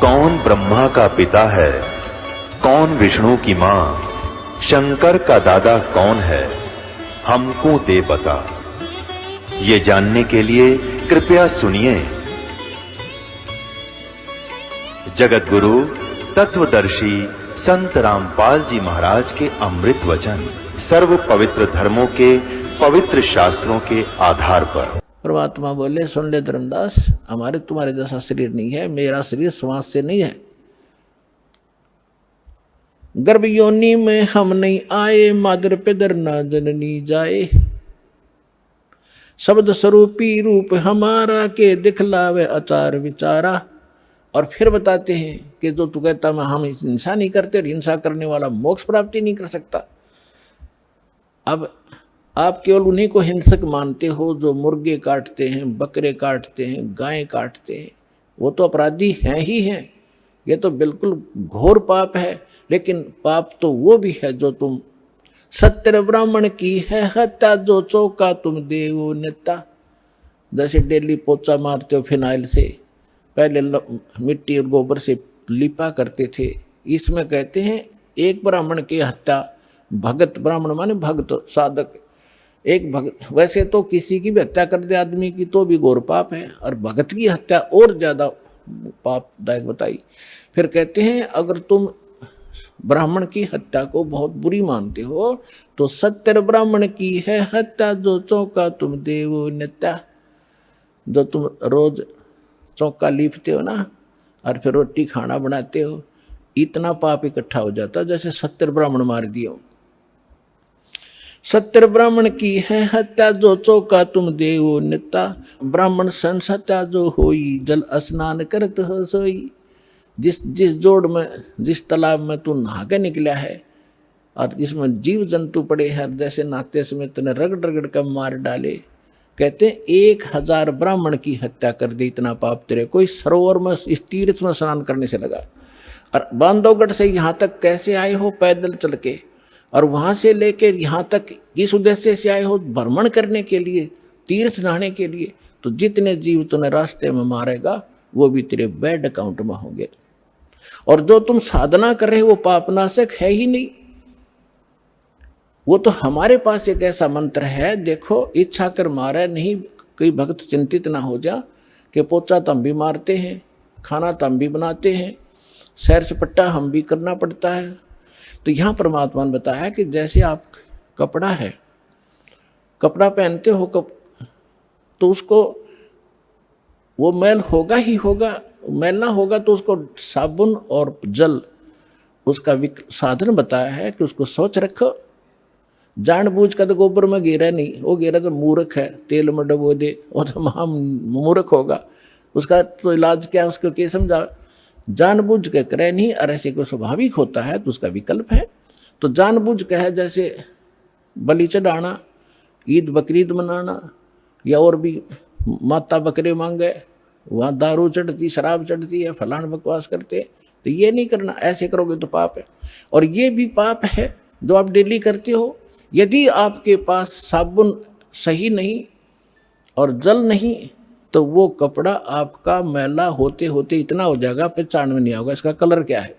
कौन ब्रह्मा का पिता है, कौन विष्णु की मां, शंकर का दादा कौन है, हमको दे बता। ये जानने के लिए कृपया सुनिए। जगत गुरु तत्वदर्शी संत रामपाल जी महाराज के अमृत वचन सर्व पवित्र धर्मों के पवित्र शास्त्रों के आधार पर। परमात्मा बोले, सुन ले धर्मदास, हमारे तुम्हारे जैसा शरीर नहीं है, मेरा शरीर श्वास से नहीं है। गर्भ योनि में हम नहीं आए, मादर पिदर ना जननी जाए। शब्द स्वरूपी रूप हमारा के दिखलावे आचार विचारा। और फिर बताते हैं कि जो तू कहता मैं हम हिंसा नहीं करते, और हिंसा करने वाला मोक्ष प्राप्ति नहीं कर सकता। अब आप केवल उन्हीं को हिंसक मानते हो जो मुर्गे काटते हैं, बकरे काटते हैं, गायें काटते हैं। वो तो अपराधी हैं ही हैं, ये तो बिल्कुल घोर पाप है। लेकिन पाप तो वो भी है जो तुम सत्य ब्राह्मण की है हत्या, जो चौका तुम देवो नेता। जैसे डेली पोचा मारते हो फिनाइल से, पहले मिट्टी और गोबर से लिपा करते थे। इसमें कहते हैं एक ब्राह्मण की हत्या, भगत, ब्राह्मण माने भक्त साधक, एक भगत। वैसे तो किसी की भी हत्या कर दे आदमी की तो भी घोर पाप है, और भगत की हत्या और ज्यादा पापदायक बताई। फिर कहते हैं अगर तुम ब्राह्मण की हत्या को बहुत बुरी मानते हो तो सत्य ब्राह्मण की है हत्या, जो चौका तुम देवो नेता। जो तुम रोज चौका लीपते हो ना, और फिर रोटी खाना बनाते हो, इतना पाप इकट्ठा हो जाता जैसे 70 ब्राह्मण मार दिए हो। सत्य ब्राह्मण की है हत्या, जो चौका तुम देवो नेता। ब्राह्मण सन सत्या जो होई, जल स्नान करत हो सोई। जिस जोड़ में, जिस तालाब में तू नहा के निकला है और जिसमें जीव जंतु पड़े हैं, जैसे नहाते समय तूने रगड़ रगड़ कर मार डाले। कहते हैं 1000 ब्राह्मण की हत्या कर दी, इतना पाप तेरे कोई सरोवर में, इस तीर्थ में स्नान करने से लगा। और बांधवगढ़ से यहाँ तक कैसे आए हो, पैदल चल के, और वहाँ से लेकर यहाँ तक किस उद्देश्य से आए हो, भ्रमण करने के लिए, तीर्थ नहाने के लिए। तो जितने जीव तूने रास्ते में मारेगा वो भी तेरे बैड अकाउंट में होंगे। और जो तुम साधना कर रहे हो वो पापनाशक है ही नहीं। वो तो हमारे पास एक ऐसा मंत्र है, देखो, इच्छा कर मारे नहीं। कोई भक्त चिंतित ना हो जा कि पोचा तो हम भी मारते हैं, खाना तो हम भी बनाते हैं, सैर सपट्टा हम भी करना पड़ता है। तो यहाँ परमात्मा ने बताया कि जैसे आप कपड़ा है, कपड़ा पहनते हो तो उसको वो मैल होगा ही होगा, मैल ना होगा तो उसको साबुन और जल उसका साधन बताया है कि उसको स्वच्छ रखो। जानबूझ कर तो गोबर में गिरा नहीं, वो गिरा तो मूर्ख है, तेल में डबो दे, वो तो महा मूर्ख होगा। उसका तो इलाज क्या है, उसको क्या समझा। जानबूझ के करे नहीं, और ऐसे को स्वाभाविक होता है तो उसका विकल्प है। तो जानबूझ के है जैसे बलि चढ़ाना, ईद बकरीद मनाना, या और भी माता बकरे मांगे, वहाँ दारू चढ़ती, शराब चढ़ती है, फलान बकवास करते, तो ये नहीं करना। ऐसे करोगे तो पाप है। और ये भी पाप है जो आप डेली करते हो। यदि आपके पास साबुन सही नहीं और जल नहीं तो वो कपड़ा आपका मैला होते होते इतना हो जाएगा, पहचान में नहीं आएगा इसका कलर क्या है।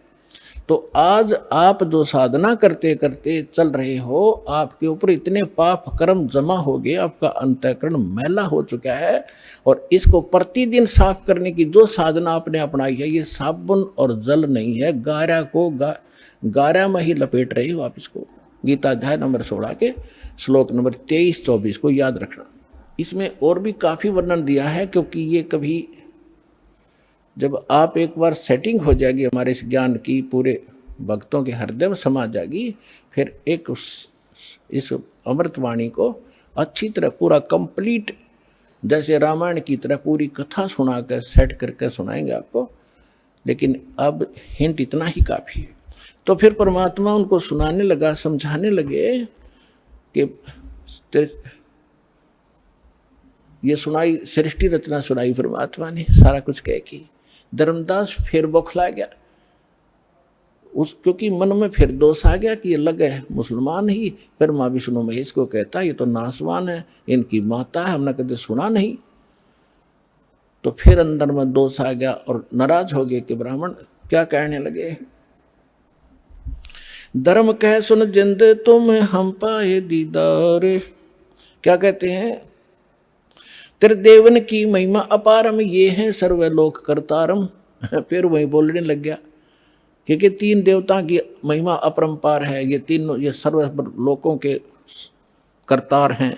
तो आज आप जो साधना करते करते चल रहे हो, आपके ऊपर इतने पाप कर्म जमा हो गए, आपका अंतःकरण मैला हो चुका है। और इसको प्रतिदिन साफ करने की जो साधना आपने अपनाई है, ये साबुन और जल नहीं है, गारा को गारा में ही लपेट रहे हो आप इसको। गीता अध्याय नंबर 16 के श्लोक नंबर 23-24 को याद रखना। इसमें और भी काफ़ी वर्णन दिया है, क्योंकि ये कभी जब आप एक बार सेटिंग हो जाएगी हमारे इस ज्ञान की, पूरे भक्तों के हृदय में समा जाएगी, फिर एक इस अमृतवाणी को अच्छी तरह पूरा कंप्लीट, जैसे रामायण की तरह पूरी कथा सुनाकर सेट करके सुनाएंगे आपको। लेकिन अब हिंट इतना ही काफ़ी है। तो फिर परमात्मा उनको सुनाने लगा, समझाने लगे कि ये सुनाई, सृष्टि रचना सुनाई परमात्मा ने, सारा कुछ कह के धर्मदास फिर बौखला गया। क्योंकि मन में फिर दोष आ गया कि ये लगे मुसलमान ही, फिर माँ विष्णु महेश को कहता ये तो नासवान है, इनकी माता है, हमने कभी सुना नहीं। तो फिर अंदर में दोष आ गया और नाराज हो गए कि ब्राह्मण क्या कहने लगे, धर्म कह सुन जिंद तुम हम पाए दीदार। क्या कहते हैं, तेरे देवन की महिमा अपारम, ये है सर्वलोक करतारम। फिर वही बोलने लग गया क्योंकि तीन देवता की महिमा अपरंपार है, ये तीनों ये सर्व लोकों के करतार हैं।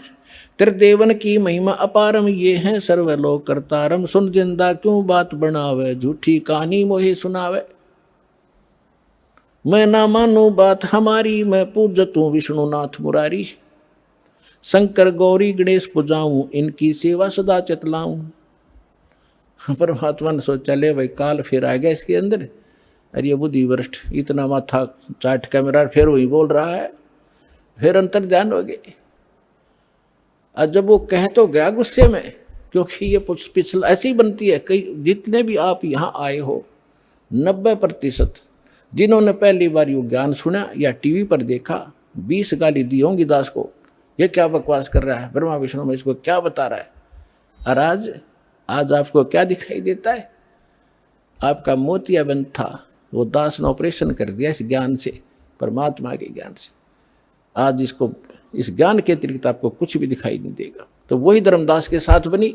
तेरे देवन की महिमा अपारम, ये हैं सर्वलोक करतारम। सुन जिंदा क्यों बात बनावे, झूठी कहानी मोहे सुनावे। मैं ना मानू बात हमारी, मैं पूजतूं विष्णुनाथ मुरारी। शंकर गौरी गणेश पुजाऊं, इनकी सेवा सदा चतलाऊं। परमात्मा ने सोचा ले भाई काल फिर आ गया इसके अंदर, अरे ये बुद्धि भ्रष्ट इतना माथा चाट का मेरा फिर वही बोल रहा है। फिर अंतर ध्यान हो गए। और जब वो कह तो गया गुस्से में, क्योंकि ये पिछला ऐसी बनती है, कई जितने भी आप यहाँ आए हो 90% जिन्होंने पहली बार ये ज्ञान सुना या टीवी पर देखा, 20 गाली दी होंगी दास को, ये क्या बकवास कर रहा है, ब्रह्मा विष्णु में इसको क्या बता रहा है। और आज आपको क्या दिखाई देता है, आपका मोतियाबिंद था वो दास ने ऑपरेशन कर दिया इस ज्ञान से, परमात्मा के ज्ञान से। आज इसको इस ज्ञान के अतिरिक्त आपको कुछ भी दिखाई नहीं देगा। तो वही धर्मदास के साथ बनी।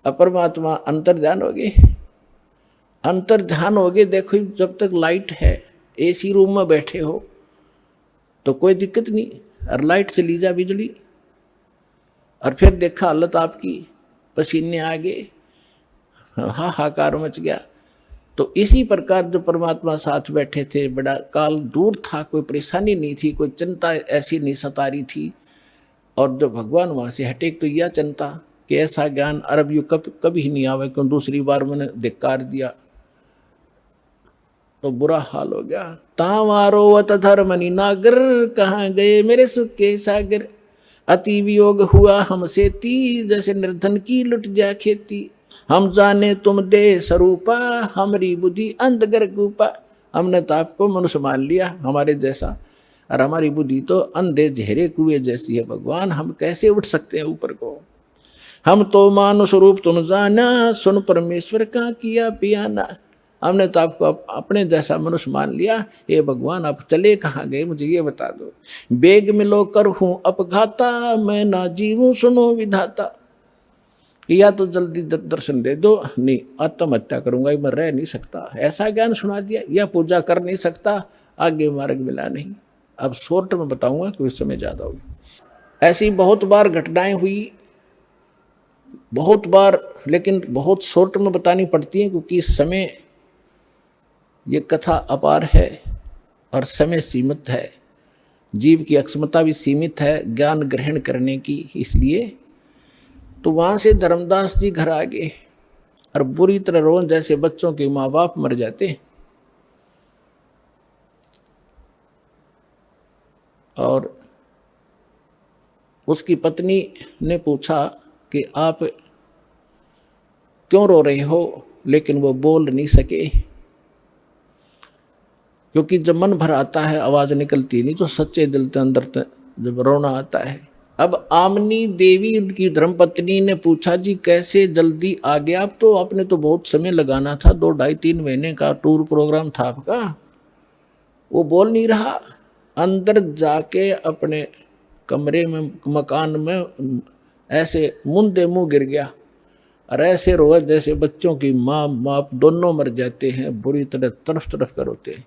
अब परमात्मा अंतर ध्यान हो गए, अंतर ध्यान हो गए। देखो जब तक लाइट है, एसी रूम में बैठे हो तो कोई दिक्कत नहीं, और लाइट चली जा बिजली, और फिर देखा हालत आपकी, पसीने आ गए, हाहाकार मच गया। तो इसी प्रकार जो परमात्मा साथ बैठे थे, बड़ा काल दूर था, कोई परेशानी नहीं थी, कोई चिंता ऐसी नहीं सता रही थी। और जब भगवान वहाँ से हटे तो यह चिंता कि ऐसा ज्ञान अरब युग कभी नहीं आवे, क्यों दूसरी बार मैंने धिक्कार दिया तो बुरा हाल हो गया। तावारोवत धर्मनि नागर, कहाँ गए मेरे सुख के सागर। अति वियोग हुआ हमसे ती, जैसे निर्धन की लुट जा खेती। हम जाने तुम दे स्वरूपा, हमारी बुद्धि अंधगर कूपा। हमने तो आपको मनुष्य मान लिया हमारे जैसा, और हमारी बुद्धि तो अंधे झेरे कुएं जैसी है। भगवान हम कैसे उठ सकते हैं ऊपर को। हम तो मानुष रूप तुम जाना, सुन परमेश्वर का किया पियाना। हमने तो आपको अपने जैसा मनुष्य मान लिया। ये भगवान आप चले कहाँ गए, मुझे ये बता दो। बेग मिलो कर हूँ अपघाता, मैं ना जीवूं सुनो विधाता। या तो जल्दी दर्शन दे दो, नहीं आत्महत्या करूंगा, मैं रह नहीं सकता। ऐसा ज्ञान सुना दिया, या पूजा कर नहीं सकता, आगे मार्ग मिला नहीं। अब शॉर्ट में बताऊंगा क्योंकि समय ज्यादा होगी। ऐसी बहुत बार घटनाएं हुई, बहुत बार, लेकिन बहुत शॉर्ट में बतानी पड़ती है क्योंकि समय, ये कथा अपार है और समय सीमित है, जीव की अक्षमता भी सीमित है ज्ञान ग्रहण करने की। इसलिए तो वहाँ से धर्मदास जी घर आ गए और बुरी तरह रो, जैसे बच्चों के माँ बाप मर जाते। और उसकी पत्नी ने पूछा कि आप क्यों रो रहे हो, लेकिन वो बोल नहीं सके क्योंकि जब मन भर आता है आवाज निकलती नहीं, तो सच्चे दिल के अंदर जब रोना आता है। अब आमनी देवी उनकी धर्मपत्नी ने पूछा जी कैसे जल्दी आ गया आप, तो आपने तो बहुत समय लगाना था, 2 ढाई 3 महीने का टूर प्रोग्राम था आपका। वो बोल नहीं रहा, अंदर जाके अपने कमरे में मकान में ऐसे मुंदे मुंह गिर गया और ऐसे रोए जैसे बच्चों की माँ बाप दोनों मर जाते हैं, बुरी तरह तरफ तरफ कर रोते हैं।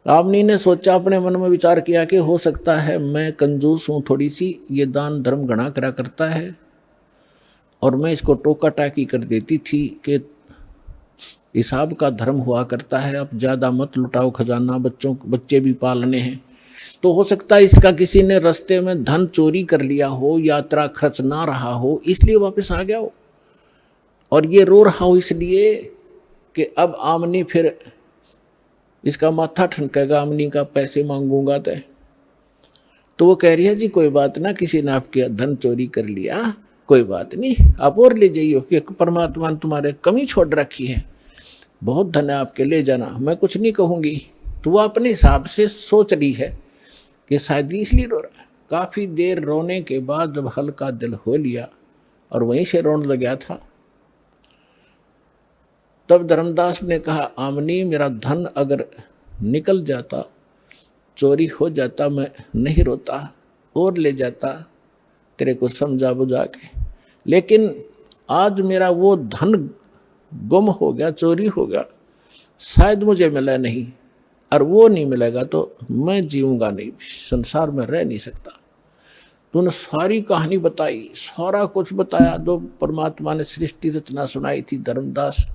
आमनी ने सोचा, अपने मन में विचार किया कि हो सकता है मैं कंजूस हूँ थोड़ी सी, ये दान धर्म घना करा करता है और मैं इसको टोका टाकी कर देती थी कि हिसाब का धर्म हुआ करता है, अब ज़्यादा मत लुटाओ खजाना, बच्चे भी पालने हैं। तो हो सकता है इसका किसी ने रास्ते में धन चोरी कर लिया हो, यात्रा खर्च ना रहा हो, इसलिए वापस आ गया हो। और ये रो रहा हो इसलिए कि अब आमनी फिर इसका माथा ठनकेगा, आमनी का पैसे मांगूंगा तो वो कह रही है जी कोई बात ना, किसी ने आपके धन चोरी कर लिया, कोई बात नहीं, आप और ले जाइए कि परमात्मा ने तुम्हारे कमी छोड़ रखी है, बहुत धन है आपके, ले जाना, मैं कुछ नहीं कहूँगी। तो वो अपने हिसाब से सोच रही है कि शायद इसलिए रो रहा है। काफ़ी देर रोने के बाद जब हल्का दिल हो लिया और वहीं से रोने लग गया था। तब धर्मदास ने कहा, आमनी मेरा धन अगर निकल जाता, चोरी हो जाता, मैं नहीं रोता और ले जाता तेरे को समझा बुझा के, लेकिन आज मेरा वो धन गुम हो गया, चोरी हो गया, शायद मुझे मिला नहीं, और वो नहीं मिलेगा तो मैं जीऊंगा नहीं, संसार में रह नहीं सकता। तूने सारी कहानी बताई, सारा कुछ बताया, जो परमात्मा ने सृष्टि रचना सुनाई थी धर्मदास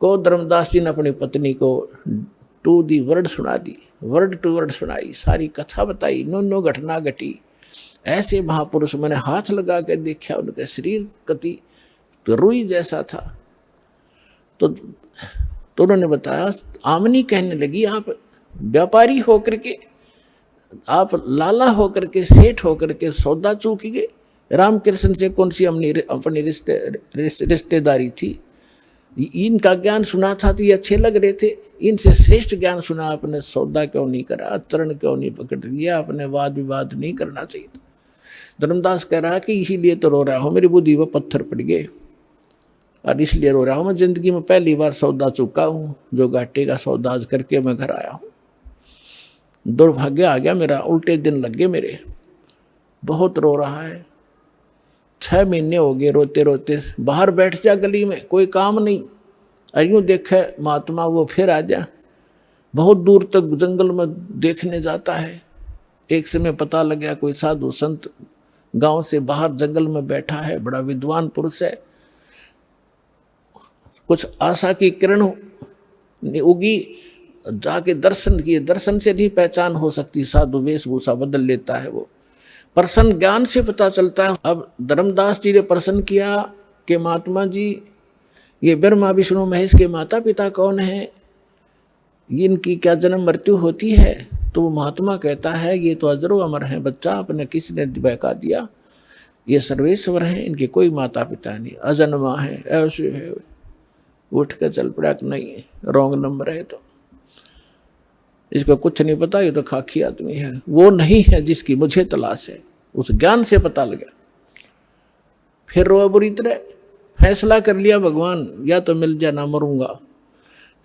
को। धर्मदास जी ने अपनी पत्नी को टू दी वर्ड सुना दी, वर्ड टू वर्ड सुनाई, सारी कथा बताई, नो घटना घटी। ऐसे महापुरुष मैंने हाथ लगा के देखा, उनके शरीर कति तो रुई जैसा था। तो उन्होंने बताया, आमनी कहने लगी, आप व्यापारी होकर के, आप लाला होकर के, सेठ होकर के सौदा चूक गए। रामकृष्ण से कौन सी अपनी रिश्तेदारी थी? इनका ज्ञान सुना था तो ये अच्छे लग रहे थे, इनसे श्रेष्ठ ज्ञान सुना आपने, सौदा क्यों नहीं करा, चरण क्यों नहीं पकड़ लिया, आपने वाद विवाद नहीं करना चाहिए था। धर्मदास कह रहा कि इसीलिए तो रो रहा हूँ, मेरी बुद्धि पर पत्थर पड़ गए और इसलिए रो रहा हूँ। मैं जिंदगी में पहली बार सौदा चुका हूँ, जो घाटे का सौदा करके मैं घर आया हूँ। दुर्भाग्य आ गया मेरा, उल्टे दिन लग गए मेरे, बहुत रो रहा है। 6 महीने हो गए रोते रोते। बाहर बैठ जा गली में, कोई काम नहीं, और यूँ देखे महात्मा वो फिर आ जा। बहुत दूर तक जंगल में देखने जाता है। एक समय पता लग गया कोई साधु संत गांव से बाहर जंगल में बैठा है, बड़ा विद्वान पुरुष है। कुछ आशा की किरण उगी, जाके दर्शन किए, दर्शन से नहीं पहचान हो सकती, साधु वेशभूषा बदल लेता है वो, प्रसन्न ज्ञान से पता चलता है। अब धर्मदास जी ने प्रश्न किया कि महात्मा जी, ये ब्रह्मा विष्णु महेश के माता पिता कौन है, इनकी क्या जन्म मृत्यु होती है? तो वो महात्मा कहता है, ये तो अजरो अमर है बच्चा, आपने किसने बहका दिया, ये सर्वेश्वर हैं, इनके कोई माता पिता नहीं, अजन्मा है, ऐसे है। उठ कर चल पड़ा कि नहीं, रॉन्ग नंबर है, तो इसको कुछ नहीं पता, ये तो खाकी आदमी है, वो नहीं है जिसकी मुझे तलाश है। उस ज्ञान से पता लगा। फिर रोआ बुरी तरह, फैसला कर लिया भगवान, या तो मिल जा ना मरूंगा।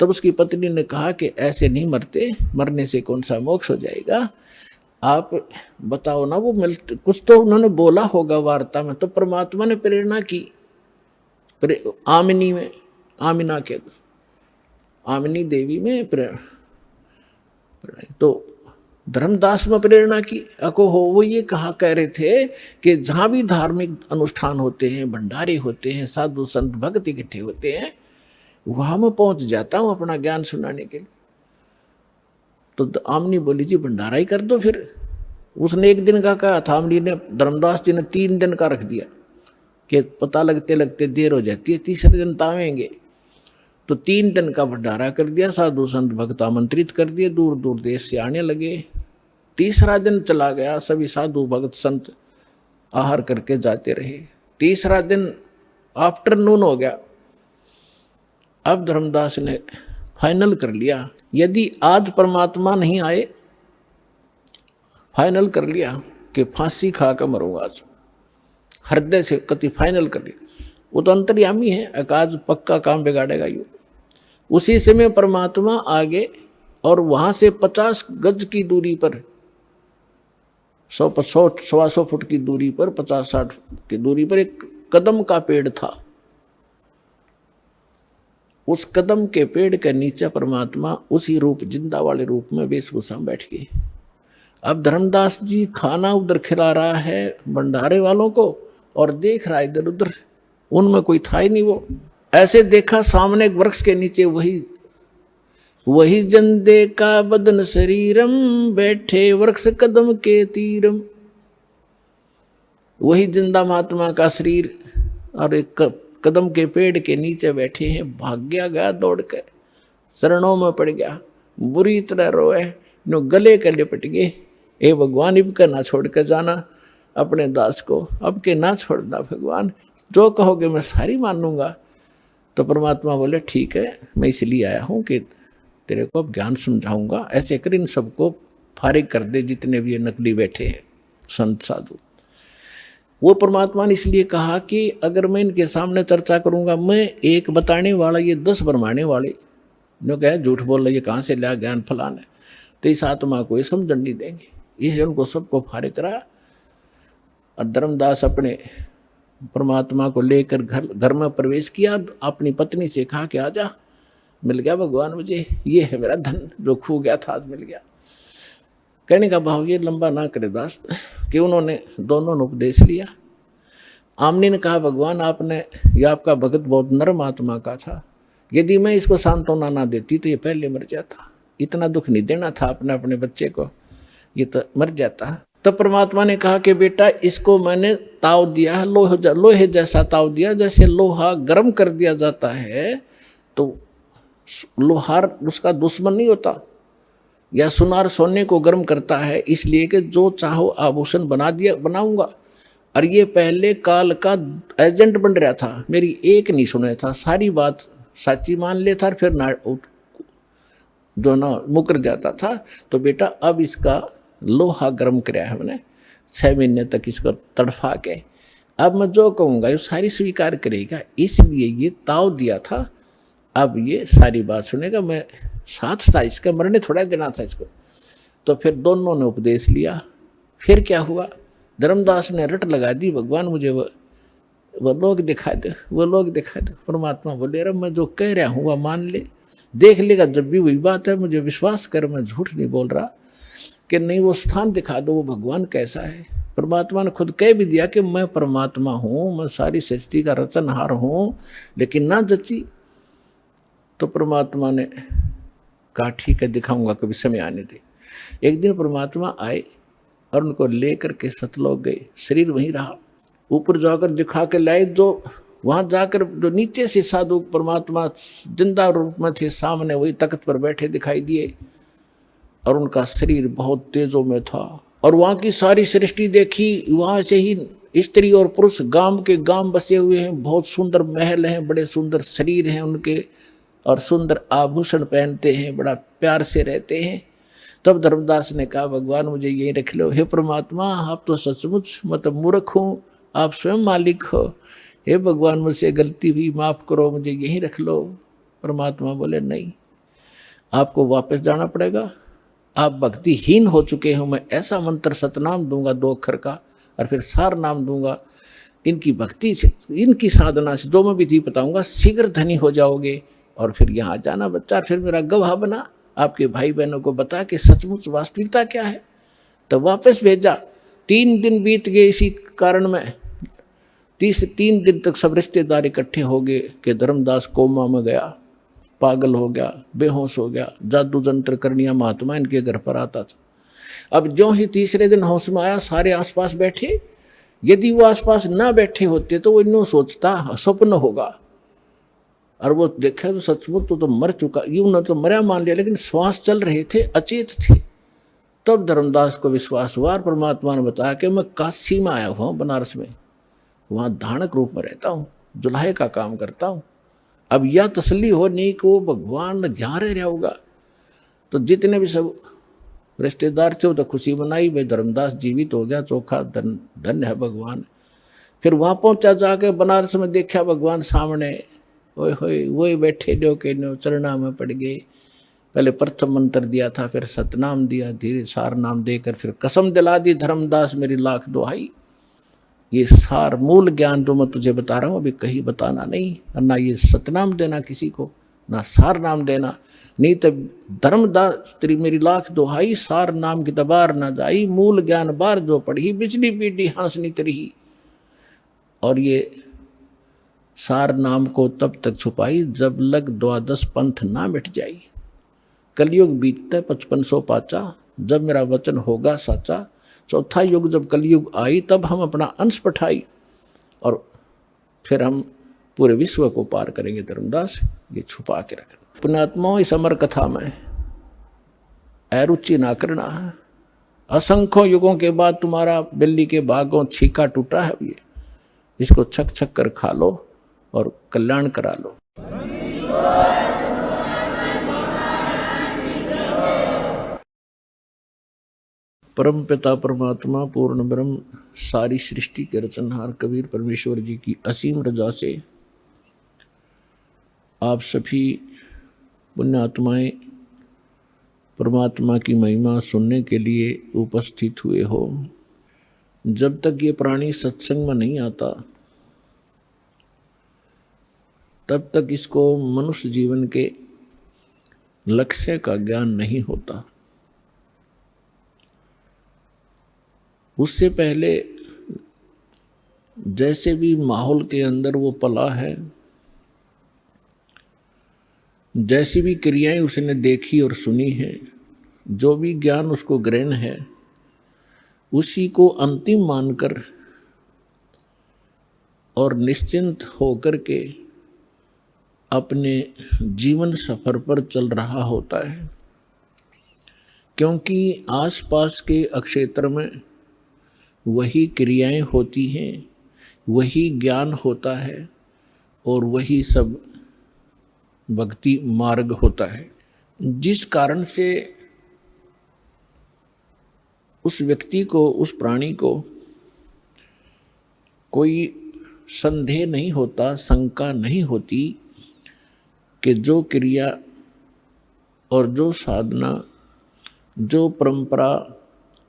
तब उसकी पत्नी ने कहा कि ऐसे नहीं मरते, मरने से कौन सा मोक्ष हो जाएगा, आप बताओ ना। वो मिलते, कुछ तो उन्होंने बोला होगा वार्ता में, तो परमात्मा ने प्रेरणा की आमिनी में, आमिना के आमिनी देवी में तो धर्मदास में प्रेरणा की। अको हो वो ये कह रहे थे कि जहाँ भी धार्मिक अनुष्ठान होते हैं, भंडारे होते हैं, साधु संत भक्त इकट्ठे होते हैं, वहां मैं पहुंच जाता हूं अपना ज्ञान सुनाने के लिए। तो आमनी बोली, जी भंडारा ही कर दो फिर। उसने 1 दिन का कहा था, आमनी ने, धर्मदास जी ने 3 दिन का रख दिया कि पता लगते लगते देर हो जाती है, तीसरे दिन तावेंगे। तो 3 दिन का भंडारा कर दिया, साधु संत भक्त आमंत्रित कर दिए, दूर दूर देश से आने लगे। तीसरा दिन चला गया, सभी साधु भक्त संत आहार करके जाते रहे। तीसरा दिन आफ्टरनून हो गया। अब धर्मदास ने फाइनल कर लिया, यदि आज परमात्मा नहीं आए, फाइनल कर लिया कि फांसी खा कर मरूंगा आज, हृदय से कति फाइनल कर लिया। वो तो अंतर्यामी है, आज पक्का काम बिगाड़ेगा यू। उसी समय परमात्मा आगे, और वहां से 50 गज की दूरी पर, 100-125 फुट की दूरी पर, 50-60 की दूरी पर एक कदम का पेड़ था। उस कदम के पेड़ के नीचे परमात्मा उसी रूप, जिंदा वाले रूप में वेशभूषा बैठ गई। अब धर्मदास जी खाना उधर खिला रहा है भंडारे वालों को, और देख रहा है इधर उधर, उनमें कोई था ही नहीं। वो ऐसे देखा सामने एक वृक्ष के नीचे वही जन देखा बदन शरीरम, बैठे वृक्ष कदम के तीरम। वही जिंदा महात्मा का शरीर और एक कदम के पेड़ के नीचे बैठे हैं। भाग्या गया दौड़ कर, चरणों में पड़ गया, बुरी तरह रोए, नो गले के लिपट गए। ए भगवान, इबका ना छोड़ कर जाना अपने दास को, अब के ना छोड़ना भगवान, जो कहोगे मैं सारी मानूंगा। तो परमात्मा बोले, ठीक है, मैं इसलिए आया हूँ कि तेरे को अब ज्ञान समझाऊंगा। ऐसे कर इन सबको फारिग कर दे, जितने भी ये नकली बैठे हैं संत साधु। वो परमात्मा ने इसलिए कहा कि अगर मैं इनके सामने चर्चा करूंगा, मैं एक बताने वाला, ये 10 भरमाने वाले जो कहे झूठ बोल रहे, ये कहाँ से लिया ज्ञान फलाना, तो इस आत्मा को ये समझण नहीं देंगे। इसलिए उनको सबको फारिग कराया। और धर्मदास अपने परमात्मा को लेकर घर में प्रवेश किया, अपनी पत्नी से कहा कि आजा, मिल गया भगवान मुझे, ये है मेरा धन जो खो गया था, आज मिल गया। कहने का भाव ये लंबा ना करे दास, कि उन्होंने दोनों ने उपदेश लिया। आमनी ने कहा भगवान आपने, यह आपका भगत बहुत नरम आत्मा का था, यदि मैं इसको सांत्वना ना देती तो ये पहले मर जाता, इतना दुख नहीं देना था अपने बच्चे को, ये तो मर जाता। तब परमात्मा ने कहा कि बेटा इसको मैंने ताव दिया है, लोहे जैसा ताव दिया, जैसे लोहा गर्म कर दिया जाता है तो लोहार उसका दुश्मन नहीं होता, या सुनार सोने को गर्म करता है, इसलिए कि जो चाहो आभूषण बनाऊंगा। और ये पहले काल का एजेंट बन रहा था, मेरी एक नहीं सुने था, सारी बात सच्ची मान लेता, फिर ना जो ना मुकर जाता था। तो बेटा अब इसका लोहा गर्म कराया हमने 6 महीने तक इसको तड़फा के, अब मैं जो कहूँगा ये सारी स्वीकार करेगा, इसलिए ये ताव दिया था। अब ये सारी बात सुनेगा, मैं साथ था इसका, मरने थोड़ा देना था इसको। तो फिर दोनों ने उपदेश लिया। फिर क्या हुआ, धर्मदास ने रट लगा दी, भगवान मुझे वो लोग दिखा दे, वो लोग दिखा दे। परमात्मा बोले अरे मैं जो कह रहा हूँ वह मान ले, देख लेगा जब भी वही बात है, मुझे विश्वास कर, मैं झूठ नहीं बोल रहा, कि नहीं वो स्थान दिखा दो, वो भगवान कैसा है। परमात्मा ने खुद कह भी दिया कि मैं परमात्मा हूँ, मैं सारी सृष्टि का रचनहार हूँ, लेकिन ना जची। तो परमात्मा ने कहा ठीक है दिखाऊंगा, कभी समय आने दे। एक दिन परमात्मा आए और उनको लेकर के सतलोक गए, शरीर वहीं रहा। ऊपर जाकर दिखा के लाए, जो वहां जाकर जो नीचे से साधु परमात्मा जिंदा रूप में थे, सामने वही तख्त पर बैठे दिखाई दिए, और उनका शरीर बहुत तेजों में था। और वहां की सारी सृष्टि देखी, वहां से ही स्त्री और पुरुष गांव के गांव बसे हुए हैं, बहुत सुंदर महल हैं, बड़े सुंदर शरीर हैं उनके, और सुंदर आभूषण पहनते हैं, बड़ा प्यार से रहते हैं। तब धर्मदास ने कहा भगवान मुझे यही रख लो, हे परमात्मा आप तो सचमुच मतलब मूर्ख हूँ, आप स्वयं मालिक हो, हे भगवान मुझसे गलती हुई, माफ करो, मुझे यहीं रख लो। परमात्मा बोले नहीं, आपको वापस जाना पड़ेगा, आप भक्तिहीन हो चुके हो। मैं ऐसा मंत्र सतनाम दूंगा 2 अक्षर का, और फिर सार नाम दूंगा, इनकी भक्ति से, इनकी साधना से जो मैं विधि बताऊंगा शीघ्र धनी हो जाओगे। और फिर यहाँ जाना बच्चा, फिर मेरा गवाह बना, आपके भाई बहनों को बता कि सचमुच वास्तविकता क्या है। तो वापस भेजा। 3 दिन बीत गए इसी कारण में, 3 दिन तक सब रिश्तेदार इकट्ठे हो गए कि धर्मदास कोमा में गया, पागल हो गया, बेहोश हो गया, जादू जंत्र करनिया महात्मा इनके घर पर आता था। अब जो ही तीसरे दिन होश में आया, सारे आसपास बैठे, यदि वो आसपास ना बैठे होते तो वो इन्हों सोचता स्वप्न होगा, और वो देखा तो सचमुच तो मर चुका, यूं न तो मरा मान लिया, लेकिन श्वास चल रहे थे, अचेत थे। तब धर्मदास को विश्वास हुआ, परमात्मा ने बताया कि मैं काशी में आया हुआ हूँ, बनारस में, वहाँ धानक रूप में रहता हूँ, जुल्हे का काम करता हूँ। अब यह तसल्ली हो नहीं कि वो भगवान यहाँ रह रहा होगा। तो जितने भी सब रिश्तेदार थे वो तो खुशी मनाई, भाई धर्मदास जीवित हो गया, चोखा धन्य है भगवान। फिर वहाँ पहुँचा, जाके बनारस में देखा भगवान सामने, ओए होए वही बैठे जो के नो चरणा में पड़ गए। पहले प्रथम मंत्र दिया था, फिर सतनाम दिया, धीरे सार नाम देकर फिर कसम दिला दी, धर्मदास मेरी लाख दुहाई, ये सार मूल ज्ञान जो मैं तुझे बता रहा हूँ अभी कहीं बताना नहीं, और ना ये सतनाम देना किसी को, ना सार नाम देना, नहीं तो धर्मदास तेरी मेरी लाख दुहाई, सार नाम की दबार ना जाई, मूल ज्ञान बार जो पढ़ी, बिजली पीढ़ी हंसनी तरही। और ये सार नाम को तब तक छुपाई जब लग 12 पंथ ना मिट जाई। कलयुग बीतता 5500 पाचा, जब मेरा वचन होगा साचा। चौथा युग जब कलयुग आई, तब हम अपना अंश पठाई, और फिर हम पूरे विश्व को पार करेंगे। धर्मदास ये छुपा के रखना। पुण्यात्माओं, इस अमर कथा में अरुचि ना करना है। असंख्यों युगों के बाद तुम्हारा बिल्ली के बागों छीका टूटा है, ये इसको छक छक कर खा लो और कल्याण करा लो। परम पिता परमात्मा पूर्ण ब्रह्म सारी सृष्टि के रचनहार कबीर परमेश्वर जी की असीम रजा से आप सभी पुण्यात्माएं परमात्मा की महिमा सुनने के लिए उपस्थित हुए हो। जब तक ये प्राणी सत्संग में नहीं आता तब तक इसको मनुष्य जीवन के लक्ष्य का ज्ञान नहीं होता। उससे पहले जैसे भी माहौल के अंदर वो पला है, जैसी भी क्रियाएं उसने देखी और सुनी है, जो भी ज्ञान उसको ग्रहण है, उसी को अंतिम मानकर और निश्चिंत होकर के अपने जीवन सफर पर चल रहा होता है। क्योंकि आसपास के अक्षेत्र में वही क्रियाएं होती हैं, वही ज्ञान होता है और वही सब भक्ति मार्ग होता है, जिस कारण से उस व्यक्ति को, उस प्राणी को कोई संदेह नहीं होता, शंका नहीं होती कि जो क्रिया और जो साधना, जो परंपरा,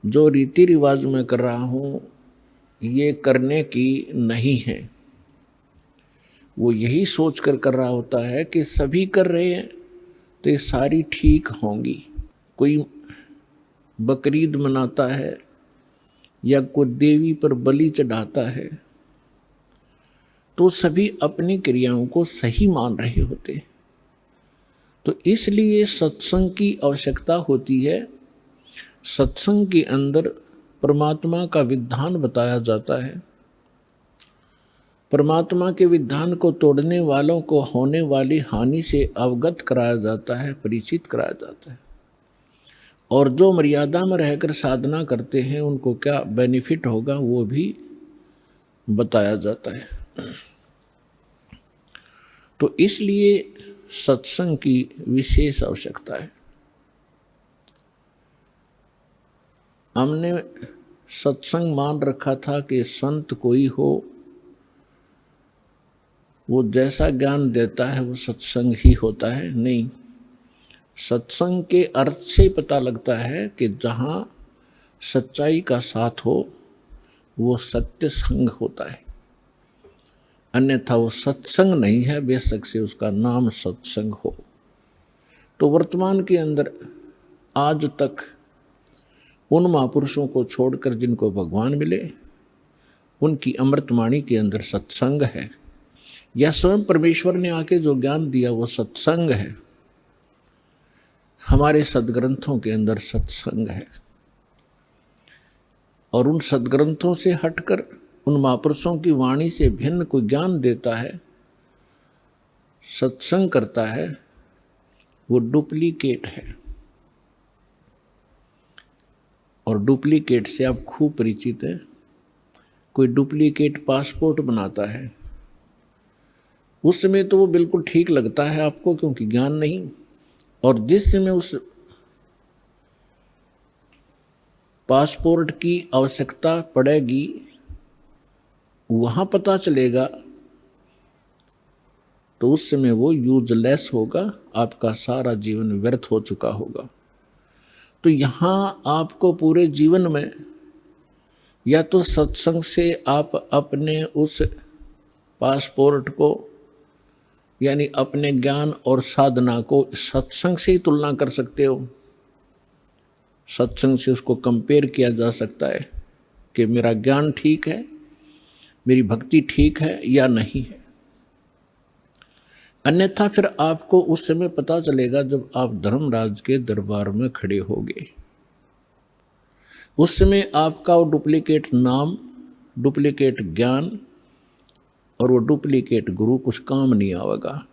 जो रीति रिवाज मैं कर रहा हूँ ये करने की नहीं है। वो यही सोच कर रहा होता है कि सभी कर रहे हैं तो ये सारी ठीक होंगी। कोई बकरीद मनाता है या कोई देवी पर बलि चढ़ाता है तो सभी अपनी क्रियाओं को सही मान रहे होते हैं। तो इसलिए सत्संग की आवश्यकता होती है। सत्संग के अंदर परमात्मा का विधान बताया जाता है। परमात्मा के विधान को तोड़ने वालों को होने वाली हानि से अवगत कराया जाता है, परिचित कराया जाता है। और जो मर्यादा में रहकर साधना करते हैं उनको क्या बेनिफिट होगा वो भी बताया जाता है। तो इसलिए सत्संग की विशेष आवश्यकता है। हमने सत्संग मान रखा था कि संत कोई हो, वो जैसा ज्ञान देता है वो सत्संग ही होता है। नहीं, सत्संग के अर्थ से पता लगता है कि जहाँ सच्चाई का साथ हो वो सत्य संग होता है, अन्यथा वो सत्संग नहीं है, बेशक से उसका नाम सत्संग हो। तो वर्तमान के अंदर आज तक उन महापुरुषों को छोड़कर जिनको भगवान मिले, उनकी अमृतवाणी के अंदर सत्संग है, या स्वयं परमेश्वर ने आके जो ज्ञान दिया वो सत्संग है। हमारे सदग्रंथों के अंदर सत्संग है। और उन सदग्रंथों से हटकर उन महापुरुषों की वाणी से भिन्न कोई ज्ञान देता है, सत्संग करता है, वो डुप्लीकेट है। और डुप्लीकेट से आप खूब परिचित हैं। कोई डुप्लीकेट पासपोर्ट बनाता है, उस समय तो वो बिल्कुल ठीक लगता है आपको क्योंकि ज्ञान नहीं, और जिस समय उस पासपोर्ट की आवश्यकता पड़ेगी वहाँ पता चलेगा तो उस समय वो यूजलेस होगा, आपका सारा जीवन व्यर्थ हो चुका होगा। तो यहाँ आपको पूरे जीवन में या तो सत्संग से आप अपने उस पासपोर्ट को यानी अपने ज्ञान और साधना को सत्संग से ही तुलना कर सकते हो। सत्संग से उसको कंपेयर किया जा सकता है कि मेरा ज्ञान ठीक है, मेरी भक्ति ठीक है या नहीं है। अन्यथा फिर आपको उस समय पता चलेगा जब आप धर्मराज के दरबार में खड़े होगे। उस समय आपका वो डुप्लीकेट नाम, डुप्लीकेट ज्ञान और वो डुप्लीकेट गुरु कुछ काम नहीं आवेगा।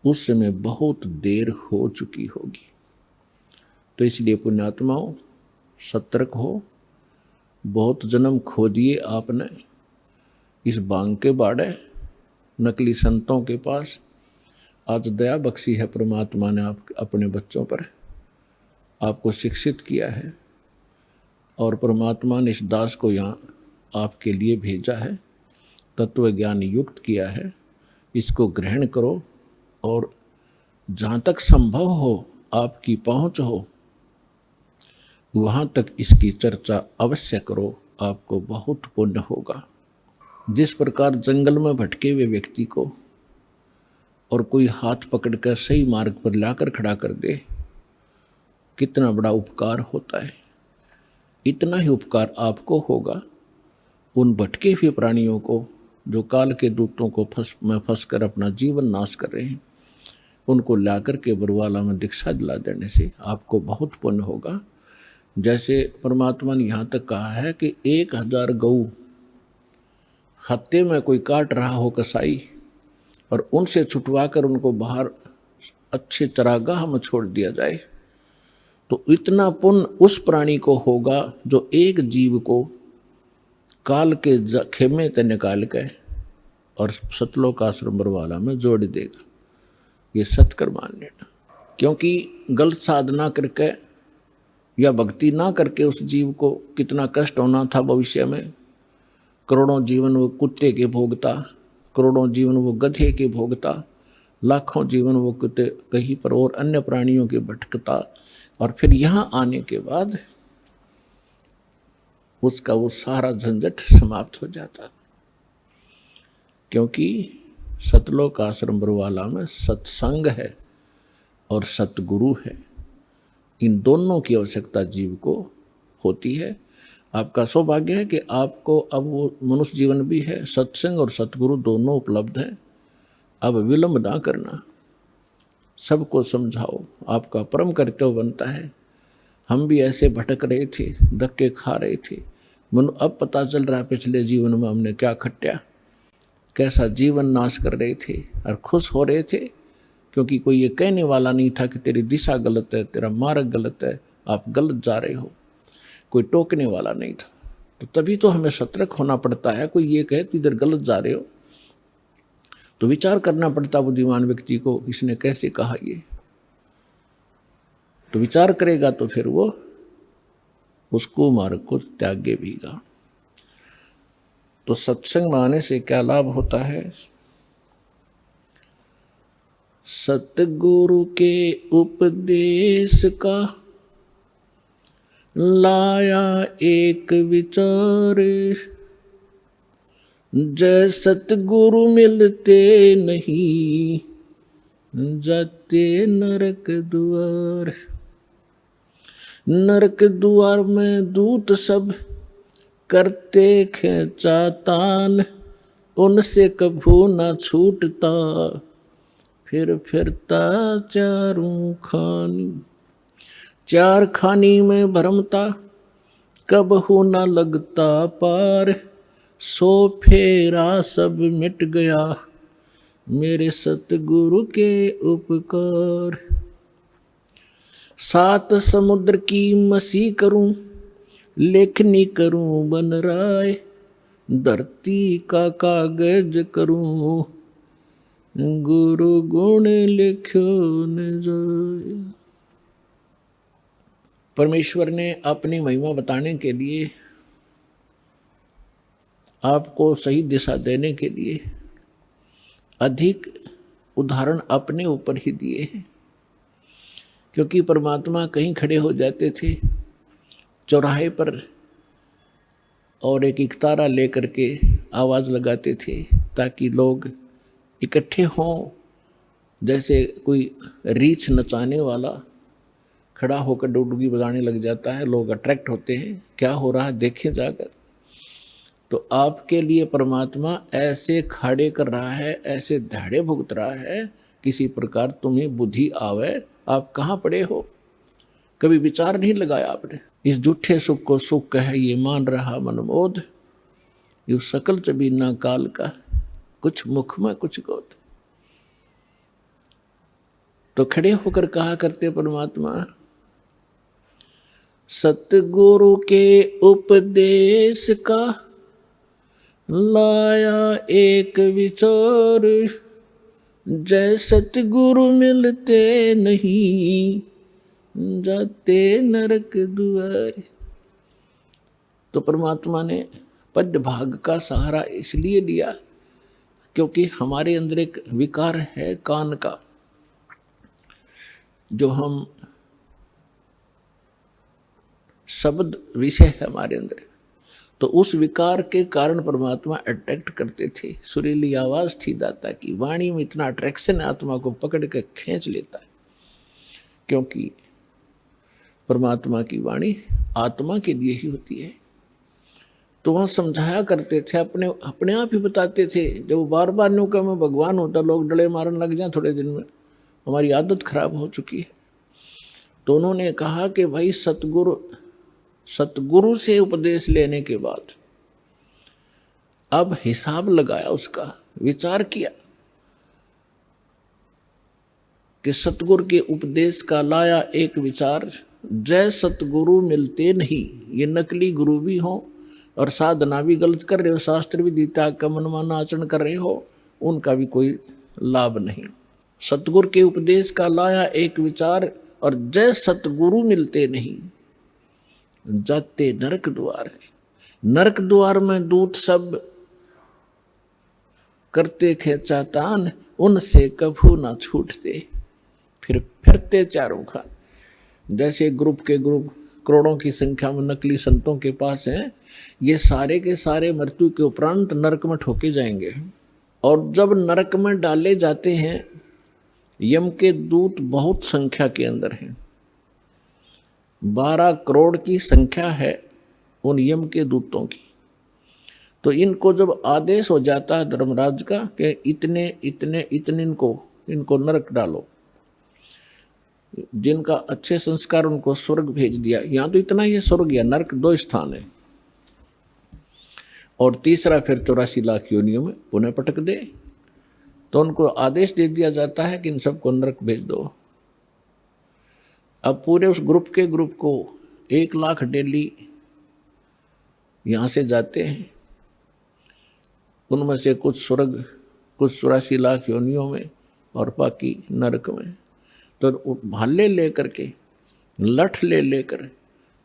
उस समय बहुत देर हो चुकी होगी। तो इसलिए पुण्यात्माओं सतर्क हो। बहुत जन्म खो दिए आपने इस भांग के बाड़े, नकली संतों के पास। आज दया बख्शी है परमात्मा ने आप अपने बच्चों पर, आपको शिक्षित किया है। और परमात्मा ने इस दास को यहाँ आपके लिए भेजा है, तत्व ज्ञान युक्त किया है, इसको ग्रहण करो और जहाँ तक संभव हो, आपकी पहुँच हो, वहाँ तक इसकी चर्चा अवश्य करो, आपको बहुत पुण्य होगा। जिस प्रकार जंगल में भटके हुए व्यक्ति को और कोई हाथ पकड़कर सही मार्ग पर लाकर खड़ा कर दे, कितना बड़ा उपकार होता है, इतना ही उपकार आपको होगा उन भटके हुए प्राणियों को जो काल के दूतों को फंस कर अपना जीवन नाश कर रहे हैं, उनको लाकर के बरवाला में दीक्षा दिला देने से आपको बहुत पुण्य होगा। जैसे परमात्मा ने यहाँ तक कहा है कि 1000 गऊ हत्ते में कोई काट रहा हो कसाई, और उनसे छुटवा कर उनको बाहर अच्छे चरागाह में छोड़ दिया जाए, तो इतना पुण्य उस प्राणी को होगा जो एक जीव को काल के खेमे से निकाल के और सतलोक आश्रम बरवाला में जोड़ देगा। ये सत्कर मान लेना, क्योंकि गलत साधना करके या भक्ति ना करके उस जीव को कितना कष्ट होना था भविष्य में। करोड़ों जीवन वो कुत्ते के भोगता, करोड़ों जीवन वो गधे के भोगता, लाखों जीवन वो कुत्ते कहीं पर और अन्य प्राणियों के भटकता, और फिर यहाँ आने के बाद उसका वो सारा झंझट समाप्त हो जाता। क्योंकि सतलोक आश्रम बरवाला में सत्संग है और सतगुरु है, इन दोनों की आवश्यकता जीव को होती है। आपका सौभाग्य है कि आपको अब वो मनुष्य जीवन भी है, सत्संग और सतगुरु दोनों उपलब्ध हैं। अब विलंब ना करना, सबको समझाओ, आपका परम कर्तव्य बनता है। हम भी ऐसे भटक रहे थे, धक्के खा रहे थे, अब पता चल रहा है पिछले जीवन में हमने क्या खट्या, कैसा जीवन नाश कर रहे थे, और खुश हो रहे थे क्योंकि कोई ये कहने वाला नहीं था कि तेरी दिशा गलत है, तेरा मार्ग गलत है, आप गलत जा रहे हो, कोई टोकने वाला नहीं था। तो तभी तो हमें सतर्क होना पड़ता है। कोई ये कहे तो इधर गलत जा रहे हो, तो विचार करना पड़ता बुद्धिमान व्यक्ति को, इसने कैसे कहा ये, तो विचार करेगा तो फिर वो उसको मार्ग को त्यागे भीगा। तो सत्संग में आने से क्या लाभ होता है? सतगुरु के उपदेश का लाया एक विचार, जय सतगुरु मिलते नहीं जाते नरक द्वार। नरक द्वार में दूत सब करते खेचा तान, उनसे कभू न छूटता फिर फिरता चारों खानी। चार खानी में भरमता कबहू न लगता पार, सो फेरा सब मिट गया मेरे सतगुरु के उपकार। 7 समुद्र की मसी करूं, लेखनी करूं बन राय, धरती का कागज करूं गुरु गुण लिख्यो न जाए। परमेश्वर ने अपनी महिमा बताने के लिए, आपको सही दिशा देने के लिए अधिक उदाहरण अपने ऊपर ही दिए हैं। क्योंकि परमात्मा कहीं खड़े हो जाते थे चौराहे पर और एक इकतारा लेकर के आवाज़ लगाते थे ताकि लोग इकट्ठे हों। जैसे कोई रीछ नचाने वाला खड़ा होकर डुगडुगी बजाने लग जाता है, लोग अट्रैक्ट होते हैं, क्या हो रहा है देखें जाकर। तो आपके लिए परमात्मा ऐसे खड़े कर रहा है, ऐसे धाड़े भुगत रहा है, किसी प्रकार तुम्हें बुद्धि आवे। आप कहाँ पड़े हो, कभी विचार नहीं लगाया आपने। इस झूठे सुख को सुख कहे ये मान रहा मनमोद, यू सकल चबीना काल का, कुछ मुख में कुछ गोद। तो खड़े होकर कहा करते परमात्मा, सतगुरु के उपदेश का लाया एक विचार, जय सतगुरु मिलते नहीं जाते नरक द्वार। तो परमात्मा ने पद्य भाग का सहारा इसलिए लिया क्योंकि हमारे अंदर एक विकार है कान का, जो हम शब्द विषय है हमारे अंदर, तो उस विकार के कारण परमात्मा अट्रैक्ट करते थे। सुरीली आवाज थी दाता की, वाणी में इतना अट्रैक्शन आत्मा को पकड़ के खींच लेता है, क्योंकि परमात्मा की वाणी आत्मा के लिए ही होती है। तो वह समझाया करते थे, अपने आप ही बताते थे। जब बार बार न्यू का मैं भगवान होता, लोग डले मारने लग जाए थोड़े दिन में, हमारी आदत खराब हो चुकी है। तो उन्होंने कहा कि भाई सतगुरु से उपदेश लेने के बाद अब हिसाब लगाया, उसका विचार किया कि सतगुरु के उपदेश का लाया एक विचार, जय सतगुरु मिलते नहीं। ये नकली गुरु भी हो और साधना भी गलत कर रहे हो, शास्त्र भी गीता का मनमाना आचरण कर रहे हो, उनका भी कोई लाभ नहीं। सतगुरु के उपदेश का लाया एक विचार और जय सतगुरु मिलते नहीं, जाते नरक द्वार है। नरक द्वार में दूत सब करते खेचातान, उनसे कभू ना छूटते, फिर फिरते चारों खान। जैसे ग्रुप के ग्रुप करोड़ों की संख्या में नकली संतों के पास हैं, ये सारे के सारे मृत्यु के उपरांत नरक में ठोके जाएंगे। और जब नरक में डाले जाते हैं, यम के दूत बहुत संख्या के अंदर हैं, 12 करोड़ की संख्या है उन यम के दूतों की। तो इनको जब आदेश हो जाता है धर्मराज का कि इतने इतने इतने इनको नरक डालो, जिनका अच्छे संस्कार उनको स्वर्ग भेज दिया। यहाँ तो इतना ही स्वर्ग या नरक 2 स्थान है, और तीसरा फिर 84 लाख योनियों में पुनः पटक दे। तो उनको आदेश दे दिया जाता है कि इन सबको नरक भेज दो। अब पूरे उस ग्रुप को 1 लाख डेली यहाँ से जाते हैं, उनमें से कुछ स्वर्ग, कुछ 84 लाख योनियों में और बाकी नरक में। तो भाले लेकर के, लठ लेकर,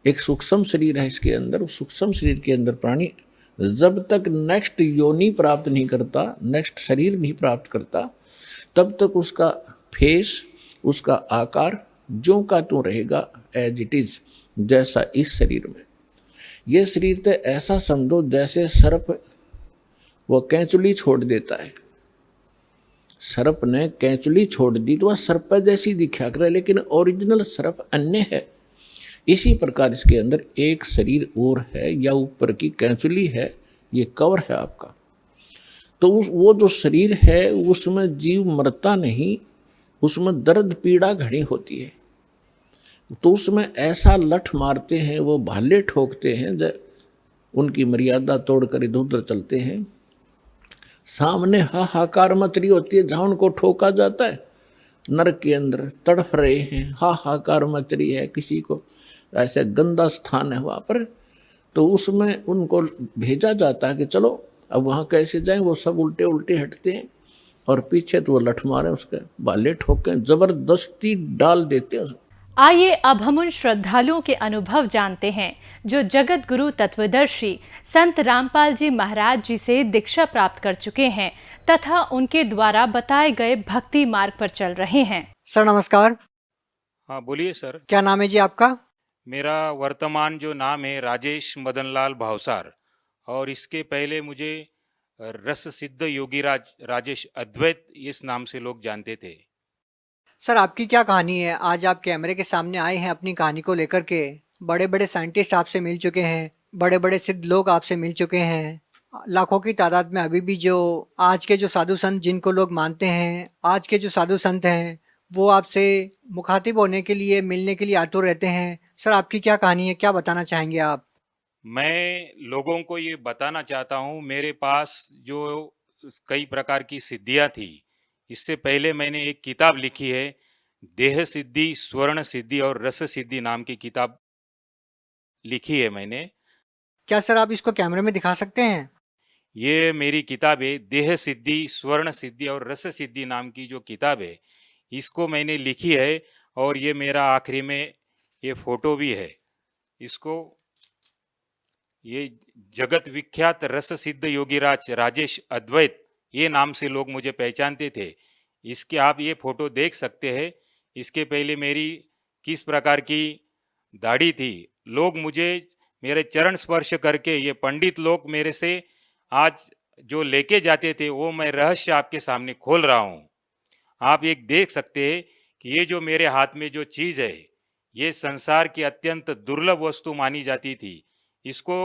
एक सूक्ष्म शरीर है इसके अंदर, उस सूक्ष्म शरीर के अंदर प्राणी जब तक नेक्स्ट योनि प्राप्त नहीं करता, नेक्स्ट शरीर नहीं प्राप्त करता, तब तक उसका फेस, उसका आकार जो का त्यों रहेगा एज इट इज, जैसा इस शरीर में। ये शरीर तो ऐसा समझो जैसे सर्प वो कैंचुली छोड़ देता है। सर्प ने कैंचुली छोड़ दी तो वह सर्प जैसी दिखा करे, लेकिन ओरिजिनल सर्प अन्य है। इसी प्रकार इसके अंदर एक शरीर और है, या ऊपर की कैंचुली है, ये कवर है आपका। तो वो जो शरीर है उसमें जीव मरता नहीं, उसमें दर्द पीड़ा घनी होती है। तो उसमें ऐसा लठ मारते हैं, वो भाले ठोकते हैं, जब उनकी मर्यादा तोड़कर इधर उधर चलते हैं। सामने हाहाकार मच रही होती है, जहाँ उनको ठोका जाता है नरक के अंदर तड़फ रहे हैं, हाहाकार मच रही है, किसी को ऐसे गंदा स्थान है वहाँ पर, तो उसमें उनको भेजा जाता है कि चलो अब वहाँ कैसे जाएं। वो सब उल्टे उल्टे हटते हैं और पीछे तो वो लठ मारे, उसके बाले ठोके, जबरदस्ती डाल देते हैं। आइए अब हम उन श्रद्धालुओं के अनुभव जानते हैं जो जगत गुरु तत्वदर्शी संत रामपाल जी महाराज जी से दीक्षा प्राप्त कर चुके हैं तथा उनके द्वारा बताए गए भक्ति मार्ग पर चल रहे हैं। सर नमस्कार। हाँ बोलिए सर। क्या नाम है जी आपका? मेरा वर्तमान जो नाम है राजेश मदनलाल भावसार, और इसके पहले मुझे रस सिद्ध योगीराज राजेश अद्वैत इस नाम से लोग जानते थे। सर आपकी क्या कहानी है? आज आप कैमरे के सामने आए हैं अपनी कहानी को लेकर के। बड़े बड़े साइंटिस्ट आपसे मिल चुके हैं, बड़े बड़े सिद्ध लोग आपसे मिल चुके हैं, लाखों की तादाद में अभी भी जो आज के जो साधु संत जिनको लोग मानते हैं, आज के जो साधु संत हैं वो आपसे मुखातिब होने के लिए, मिलने के लिए आतुर रहते हैं। सर आपकी क्या कहानी है, क्या बताना चाहेंगे आप? मैं लोगों को ये बताना चाहता हूँ, मेरे पास जो कई प्रकार की सिद्धियाँ थी, इससे पहले मैंने एक किताब लिखी है, देह सिद्धि, स्वर्ण सिद्धि और रस सिद्धि नाम की किताब लिखी है मैंने। क्या सर आप इसको कैमरे में दिखा सकते हैं? ये मेरी किताब है, देह सिद्धि, स्वर्ण सिद्धि और रस सिद्धि नाम की जो किताब है, इसको मैंने लिखी है, और ये मेरा आखिरी में ये फोटो भी है। इसको ये जगत विख्यात रस सिद्ध योगीराज राजेश अद्वैत, ये नाम से लोग मुझे पहचानते थे। इसके आप ये फोटो देख सकते हैं। इसके पहले मेरी किस प्रकार की दाढ़ी थी। लोग मुझे मेरे चरण स्पर्श करके, ये पंडित लोग मेरे से आज जो लेके जाते थे वो मैं रहस्य आपके सामने खोल रहा हूँ। आप एक देख सकते हैं कि ये जो मेरे हाथ में जो चीज है, ये संसार की अत्यंत दुर्लभ वस्तु मानी जाती थी। इसको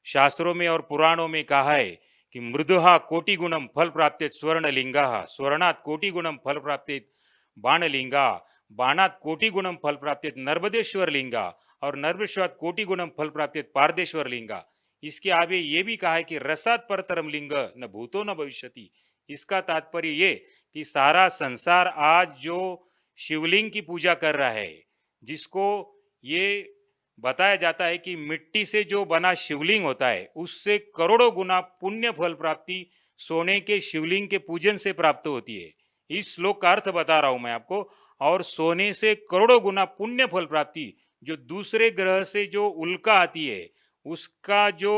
शास्त्रों में और पुराणों में कहा है कि मृदुहा कोटि गुणम फल प्राप्त स्वर्णलिंगा, स्वर्णात् कोटि गुणम फल प्राप्त बाणलिंगा, बाणात् कोटि गुणम फल प्राप्त नर्मदेश्वर लिंगा, और नर्मदेश्वरात् कोटि गुणम फल प्राप्त पारदेश्वर लिंगा। इसके आगे ये भी कहा है कि रसात् परतरम लिंग न भूतो न भविष्यति। इसका तात्पर्य ये कि सारा संसार आज जो शिवलिंग की पूजा कर रहा है, जिसको ये बताया जाता है कि मिट्टी से जो बना शिवलिंग होता है उससे करोड़ों गुना पुण्य फल प्राप्ति सोने के शिवलिंग के पूजन से प्राप्त होती है। इस श्लोक का अर्थ बता रहा हूं मैं आपको। और सोने से करोड़ों गुना पुण्य फल प्राप्ति, जो दूसरे ग्रह से जो उल्का आती है उसका जो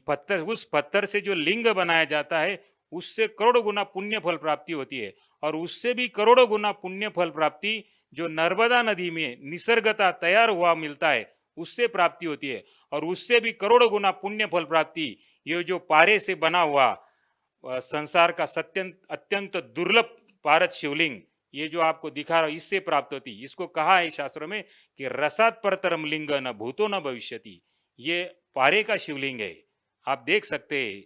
पत्थर, उस पत्थर से जो लिंग बनाया जाता है उससे करोड़ों गुना पुण्य फल प्राप्ति होती है। और उससे भी करोड़ों गुना पुण्य फल प्राप्ति जो नर्मदा नदी में निसर्गता तैयार हुआ मिलता है उससे प्राप्ति होती है। और उससे भी करोड़ों गुना पुण्य फल प्राप्ति ये जो पारे से बना हुआ संसार का अत्यंत दुर्लभ पारद शिवलिंग, ये जो आपको दिखा रहा हूं, इससे प्राप्त होती। इसको कहा है शास्त्रों में कि रसात् परतरम लिंग न भूतो न भविष्यति। ये पारे का शिवलिंग है, आप देख सकते हैं।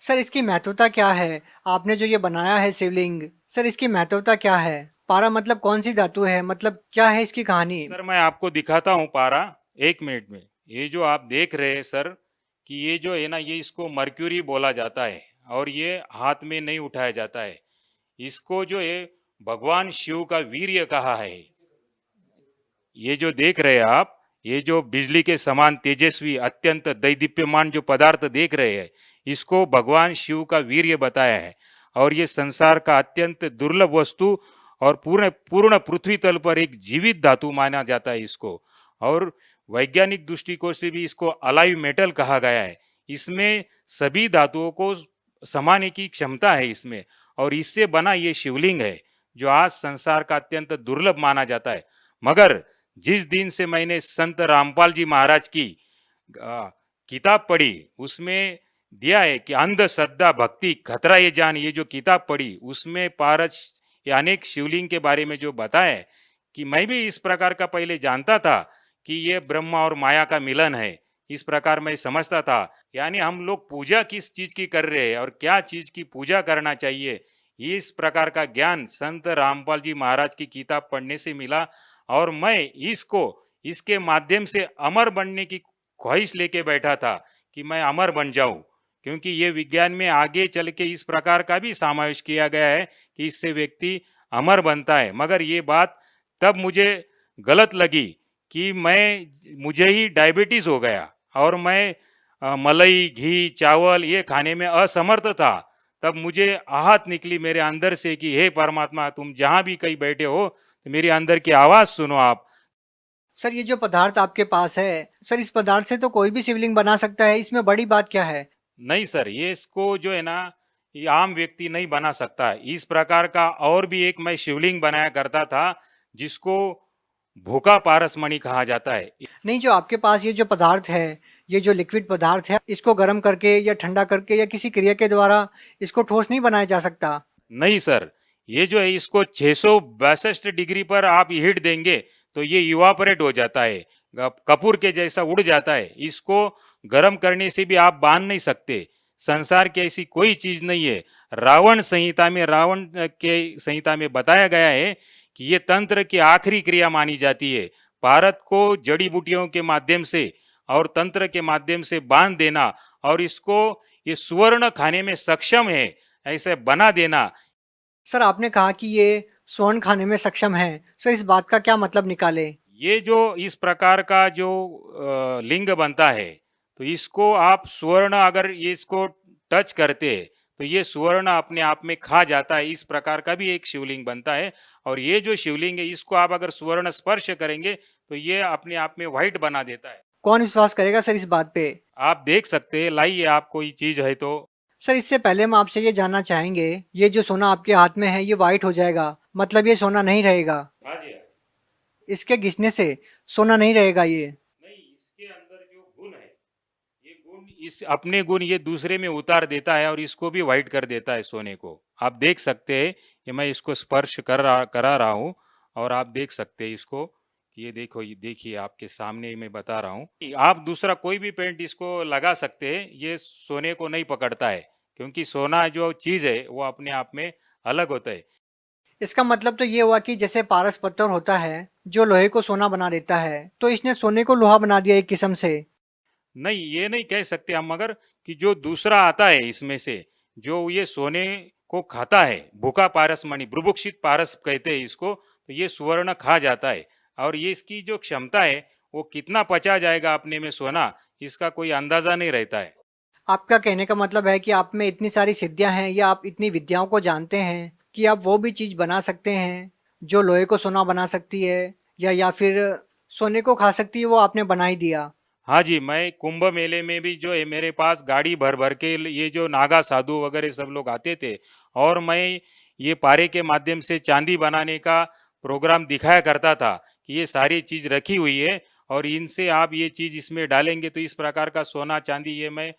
सर इसकी महत्वता क्या है? आपने जो ये बनाया है शिवलिंग, सर इसकी महत्वता क्या है? पारा मतलब कौन सी धातु है, मतलब क्या है इसकी कहानी? सर मैं आपको दिखाता हूँ पारा, 1 मिनट में। ये जो आप देख रहे हैं सर, कि ये जो है ना, ये इसको मर्क्यूरी बोला जाता है और ये हाथ में नहीं उठाया जाता है। इसको जो है भगवान शिव का वीर्य कहा है। ये जो देख रहे हैं आप, ये जो बिजली के समान तेजस्वी अत्यंत दैदीप्यमान जो पदार्थ देख रहे हैं, इसको भगवान शिव का वीर्य बताया है। और ये संसार का अत्यंत दुर्लभ वस्तु और पूर्ण पृथ्वी तल पर एक जीवित धातु माना जाता है इसको। और वैज्ञानिक दृष्टिकोण से भी इसको अलाइव मेटल कहा गया है। इसमें सभी धातुओं को समाने की क्षमता है इसमें। और इससे बना ये शिवलिंग है जो आज संसार का अत्यंत दुर्लभ माना जाता है। मगर जिस दिन से मैंने संत रामपाल जी महाराज की किताब पढ़ी, उसमें दिया है कि अंध श्रद्धा भक्ति खतरा ये जान, ये जो किताब पढ़ी उसमें पारस या अनेक शिवलिंग के बारे में जो बताया है, कि मैं भी इस प्रकार का पहले जानता था कि ये ब्रह्मा और माया का मिलन है, इस प्रकार मैं समझता था। यानी हम लोग पूजा किस चीज की कर रहे हैं और क्या चीज की पूजा करना चाहिए, इस प्रकार का ज्ञान संत रामपाल जी महाराज की किताब पढ़ने से मिला। और मैं इसके माध्यम से अमर बनने की ख्वाहिश लेके बैठा था कि मैं अमर बन जाऊं, क्योंकि ये विज्ञान में आगे चल के इस प्रकार का भी समावेश किया गया है कि इससे व्यक्ति अमर बनता है। मगर ये बात तब मुझे गलत लगी कि मुझे ही डायबिटीज हो गया और मैं मलाई, घी, चावल ये खाने में असमर्थ था। तब मुझे आहत निकली मेरे अंदर से कि हे परमात्मा, तुम जहां भी कहीं बैठे हो तो मेरी अंदर की आवाज सुनो आप। सर ये जो पदार्थ आपके पास है, सर इस पदार्थ से तो कोई भी शिवलिंग बना सकता है, इसमें बड़ी बात क्या है? नहीं सर, ये इसको जो है ना, ये आम व्यक्ति नहीं बना सकता। इस प्रकार का और भी एक मैं शिवलिंग बनाया करता था जिसको भूखा पारसमणि कहा जाता है। नहीं, जो आपके पास ये जो पदार्थ है, ये जो लिक्विड पदार्थ है, इसको गर्म करके या ठंडा करके या किसी क्रिया के द्वारा इसको ठोस नहीं बनाया जा सकता? नहीं सर, ये जो है इसको 662 डिग्री पर आप हीट देंगे तो ये इवापोरेट हो जाता है, कपूर के जैसा उड़ जाता है। इसको गर्म करने से भी आप बांध नहीं सकते। संसार की ऐसी कोई चीज नहीं है। रावण के संहिता में बताया गया है कि ये तंत्र की आखिरी क्रिया मानी जाती है। भारत को जड़ी बूटियों के माध्यम से और तंत्र के माध्यम से बांध देना और इसको ये स्वर्ण खाने में सक्षम है ऐसे बना देना। सर आपने कहा कि ये स्वर्ण खाने में सक्षम है, सर इस बात का क्या मतलब निकाले? ये जो इस प्रकार का जो लिंग बनता है, तो इसको आप स्वर्ण अगर ये इसको टच करते हैं तो ये स्वर्ण अपने आप में खा जाता है। इस प्रकार का भी एक शिवलिंग बनता है। और ये जो शिवलिंग है, इसको आप अगर स्वर्ण स्पर्श करेंगे तो ये अपने आप में व्हाइट बना देता है। कौन विश्वास करेगा सर इस बात पे? आप देख सकते हैं, लाइए आप कोई चीज है तो। सर इससे पहले हम आपसे ये जानना चाहेंगे, ये जो सोना आपके हाथ में है ये वाइट हो जाएगा, मतलब ये सोना नहीं रहेगा? हाँ जी, हाँ। इसके घिसने से सोना नहीं रहेगा ये? नहीं, इसके अंदर जो गुण है, ये गुण इस अपने गुण ये दूसरे में उतार देता है और इसको भी वाइट कर देता है सोने को। आप देख सकते हैं कि मैं इसको स्पर्श करा रहा हूँ और आप देख सकते हैं इसको कि ये देखो, ये देखिए आपके सामने ही मैं बता रहा हूँ। आप दूसरा कोई भी पेंट इसको लगा सकते हैं, ये सोने को नहीं पकड़ता है, क्योंकि सोना जो चीज है वो अपने आप में अलग होता है। इसका मतलब तो ये हुआ कि जैसे पारस पत्थर होता है जो लोहे को सोना बना देता है, तो इसने सोने को लोहा बना दिया एक किस्म से। नहीं, ये नहीं कह सकते हम, मगर कि जो दूसरा आता है इसमें से, जो ये सोने को खाता है, भूखा पारस मणि, बुभुक्षित पारस कहते हैं इसको, तो ये स्वर्ण खा जाता है। और ये इसकी जो क्षमता है वो कितना पचा जाएगा अपने में सोना, इसका कोई अंदाजा नहीं रहता है। आपका कहने का मतलब है कि आप में इतनी सारी सिद्धियां हैं या आप इतनी विद्याओं को जानते हैं कि आप वो भी चीज बना सकते हैं जो लोहे को सोना बना सकती है या फिर सोने को खा सकती है, वो आपने बना ही दिया। हाँ जी, मैं कुंभ मेले में भी जो है मेरे पास गाड़ी भर भर के ये जो नागा साधु वगैरह सब लोग आते थे, और मैं ये पारे के माध्यम से चांदी बनाने का प्रोग्राम दिखाया करता था कि ये सारी चीज रखी हुई है और इनसे आप ये चीज इसमें डालेंगे तो इस प्रकार का सोना चांदी ये मैं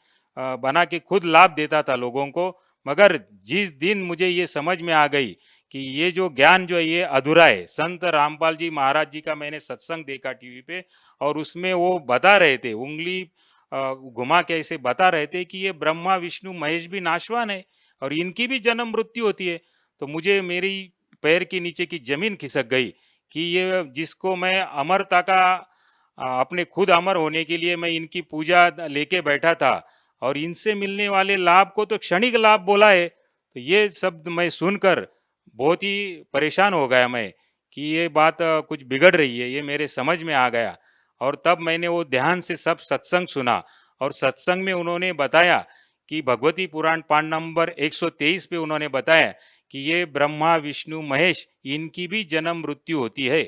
बना के खुद लाभ देता था लोगों को। मगर जिस दिन मुझे ये समझ में आ गई कि ये जो ज्ञान जो है ये अधूरा है, संत रामपाल जी महाराज जी का मैंने सत्संग देखा टीवी पे, और उसमें वो बता रहे थे, उंगली घुमा के ऐसे बता रहे थे कि ये ब्रह्मा विष्णु महेश भी नाशवान है और इनकी भी जन्म मृत्यु होती है। तो मुझे मेरी पैर के नीचे की जमीन खिसक गई कि ये जिसको मैं अमरता का अपने खुद अमर होने के लिए मैं इनकी पूजा लेके बैठा था और इनसे मिलने वाले लाभ को तो क्षणिक लाभ बोला है। तो ये शब्द मैं सुनकर बहुत ही परेशान हो गया मैं कि ये बात कुछ बिगड़ रही है, ये मेरे समझ में आ गया। और तब मैंने वो ध्यान से सब सत्संग सुना और सत्संग में उन्होंने बताया कि भगवती पुराण पाठ नंबर 123 पे उन्होंने बताया कि ये ब्रह्मा विष्णु महेश इनकी भी जन्म मृत्यु होती है।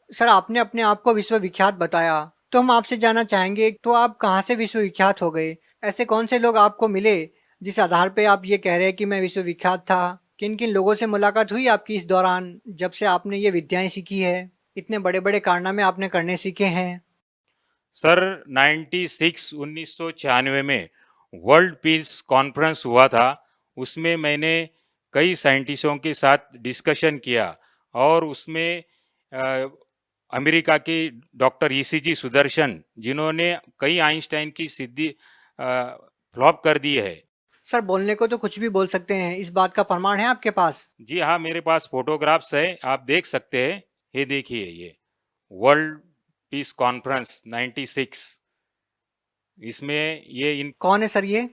सर आपने अपने आप को विश्वविख्यात बताया, तो हम आपसे जानना चाहेंगे तो आप कहाँ से विश्वविख्यात हो गए? ऐसे कौन से लोग आपको मिले जिस आधार पे आप ये कह रहे हैं कि मैं विश्वविख्यात था? किन किन लोगों से मुलाकात हुई आपकी इस दौरान जब से आपने ये विद्याएं सीखी है, इतने बड़े बड़े कारनामे आपने करने सीखे हैं? सर 1996 में वर्ल्ड पीस कॉन्फ्रेंस हुआ था, उसमें मैंने कई साइंटिस्टों के साथ डिस्कशन किया और उसमें अमेरिका के डॉक्टर ईसीजी सुदर्शन, जिन्होंने कई आइंस्टाइन की सिद्धि फ्लॉप कर दी है। सर बोलने को तो कुछ भी बोल सकते हैं, इस बात का प्रमाण है आपके पास? जी हाँ, मेरे पास फोटोग्राफ्स है, आप देख सकते हैं। ये देखिए, ये वर्ल्ड पीस कॉन्फ्रेंस 96, इसमें ये इन कौन है सर ये?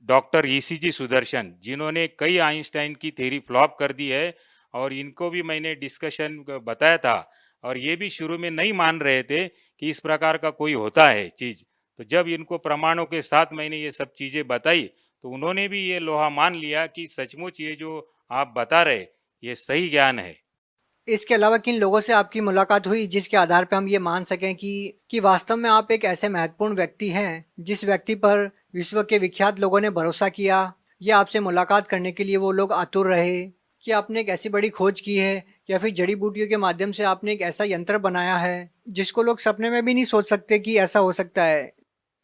डॉक्टर ईसीजी सुदर्शन, जिन्होंने कई आइंस्टाइन की थ्योरी फ्लॉप कर दी है, और इनको भी मैंने डिस्कशन बताया था और ये भी शुरू में नहीं मान रहे थे कि इस प्रकार का कोई होता है चीज। तो जब इनको प्रमाणों के साथ मैंने ये सब चीजें बताई तो उन्होंने भी ये लोहा मान लिया कि सचमुच ये जो आप बता रहे ये सही ज्ञान है। इसके अलावा किन लोगों से आपकी मुलाकात हुई जिसके आधार पर हम ये मान सकें कि वास्तव में आप एक ऐसे महत्वपूर्ण व्यक्ति हैं जिस व्यक्ति पर विश्व के विख्यात लोगों ने भरोसा किया, या आपसे मुलाकात करने के लिए वो लोग आतुर रहे, कि आपने एक ऐसी बड़ी खोज की है या फिर जड़ी बूटियों के माध्यम से आपने एक ऐसा यंत्र बनाया है जिसको लोग सपने में भी नहीं सोच सकते कि ऐसा हो सकता है?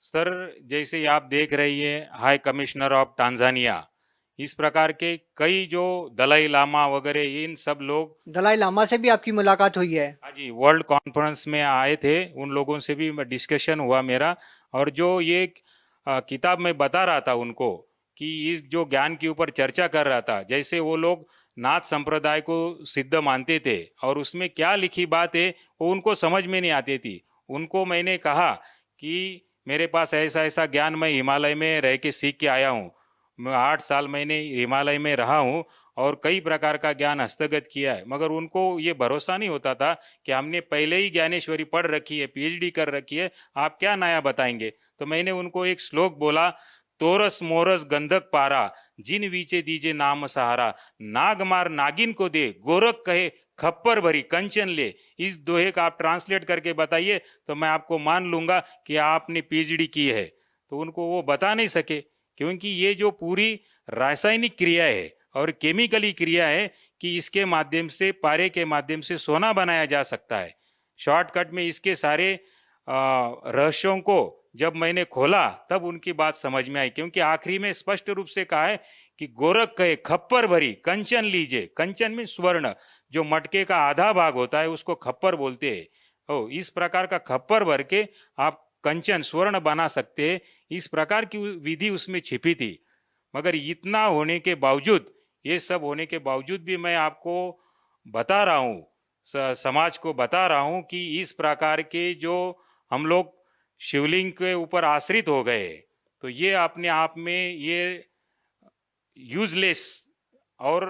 सर जैसे आप देख रही है हाई कमिश्नर ऑफ टांजानिया, इस प्रकार के कई जो दलाई लामा वगैरह इन सब लोग। दलाई लामा से भी आपकी मुलाकात हुई है? हाँ जी, वर्ल्ड कॉन्फ्रेंस में आए थे, उन लोगों से भी डिस्कशन हुआ मेरा। और जो ये किताब में बता रहा था उनको कि इस जो ज्ञान के ऊपर चर्चा कर रहा था, जैसे वो लोग नाथ संप्रदाय को सिद्ध मानते थे और उसमें क्या लिखी बात है वो उनको समझ में नहीं आती थी। उनको मैंने कहा कि मेरे पास ऐसा ऐसा ज्ञान मैं हिमालय में रह के सीख के आया हूँ, मैं 8 साल मैंने हिमालय में रहा हूँ और कई प्रकार का ज्ञान हस्तगत किया है। मगर उनको ये भरोसा नहीं होता था कि हमने पहले ही ज्ञानेश्वरी पढ़ रखी है, पीएचडी कर रखी है, आप क्या नया बताएंगे। तो मैंने उनको एक श्लोक बोला, तोरस मोरस गंधक पारा, जिन वीचे दीजे नाम सहारा, नाग मार नागिन को दे, गोरख कहे खप्पर भरी कंचन ले, इस दोहे का आप ट्रांसलेट करके बताइए तो मैं आपको मान लूंगा कि आपने पीएचडी की है। तो उनको वो बता नहीं सके, क्योंकि ये जो पूरी रासायनिक क्रिया है और केमिकली क्रिया है कि इसके माध्यम से, पारे के माध्यम से सोना बनाया जा सकता है। शॉर्टकट में इसके सारे रहस्यों को जब मैंने खोला तब उनकी बात समझ में आई, क्योंकि आखिरी में स्पष्ट रूप से कहा है कि गोरख कहे खप्पर भरी कंचन लीजिए। कंचन में स्वर्ण, जो मटके का आधा भाग होता है उसको खप्पर बोलते हैं। इस प्रकार का खप्पर भर के आप कंचन स्वर्ण बना सकते हैं, इस प्रकार की विधि उसमें छिपी थी। मगर इतना होने के बावजूद, ये सब होने के बावजूद भी मैं आपको बता रहा हूँ, समाज को बता रहा हूँ कि इस प्रकार के जो हम लोग शिवलिंग के ऊपर आश्रित हो गए, तो ये अपने आप में ये यूजलेस और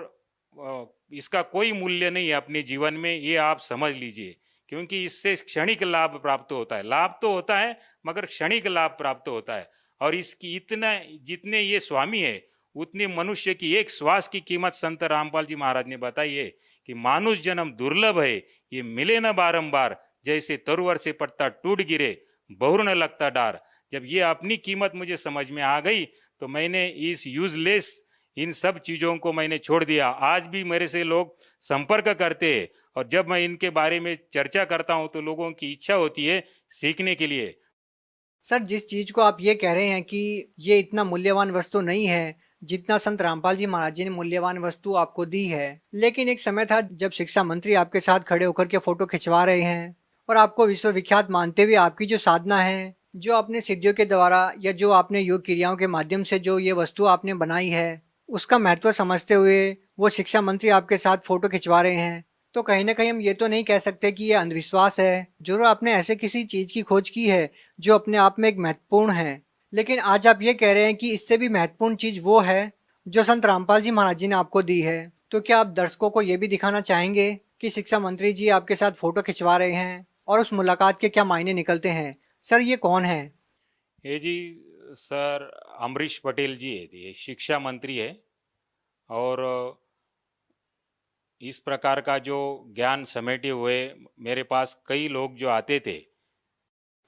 इसका कोई मूल्य नहीं है अपने जीवन में, ये आप समझ लीजिए। क्योंकि इससे क्षणिक लाभ प्राप्त होता है, लाभ तो होता है मगर क्षणिक लाभ प्राप्त होता है। और इसकी इतना, जितने ये स्वामी है उतने मनुष्य की एक श्वास की कीमत संत रामपाल जी महाराज ने बताई है कि मानुष जन्म दुर्लभ है, ये मिले न बारंबार, जैसे तरुवर से पत्ता टूट गिरे बहुर न लगता डार। जब ये अपनी कीमत मुझे समझ में आ गई तो मैंने इस यूजलेस इन सब चीज़ों को मैंने छोड़ दिया। आज भी मेरे से लोग संपर्क करते हैं और जब मैं इनके बारे में चर्चा करता हूं तो लोगों की इच्छा होती है सीखने के लिए। सर, जिस चीज को आप ये कह रहे हैं कि ये इतना मूल्यवान वस्तु नहीं है जितना संत रामपाल जी महाराज जी ने मूल्यवान वस्तु आपको दी है, लेकिन एक समय था जब शिक्षा मंत्री आपके साथ खड़े होकर के फोटो खिंचवा रहे हैं और आपको विश्वविख्यात मानते हुए आपकी जो साधना है, जो आपने सिद्धियों के द्वारा या जो आपने योग क्रियाओं के माध्यम से जो ये वस्तु आपने बनाई है, उसका महत्व समझते हुए वो शिक्षा मंत्री आपके साथ फोटो खिंचवा रहे हैं, तो कहीं ना कहीं हम ये तो नहीं कह सकते कि ये अंधविश्वास है। जरूर आपने ऐसे किसी चीज की खोज की है जो अपने आप में एक महत्वपूर्ण है, लेकिन आज आप ये कह रहे हैं कि इससे भी महत्वपूर्ण चीज वो है जो संत रामपाल जी महाराज जी ने आपको दी है। तो क्या आप दर्शकों को ये भी दिखाना चाहेंगे कि शिक्षा मंत्री जी आपके साथ फोटो खिंचवा रहे हैं और उस मुलाकात के क्या मायने निकलते हैं? सर, ये कौन है? ये जी सर अमरीश पटेल जी है, ये शिक्षा मंत्री है और इस प्रकार का जो ज्ञान समेटे हुए मेरे पास कई लोग जो आते थे।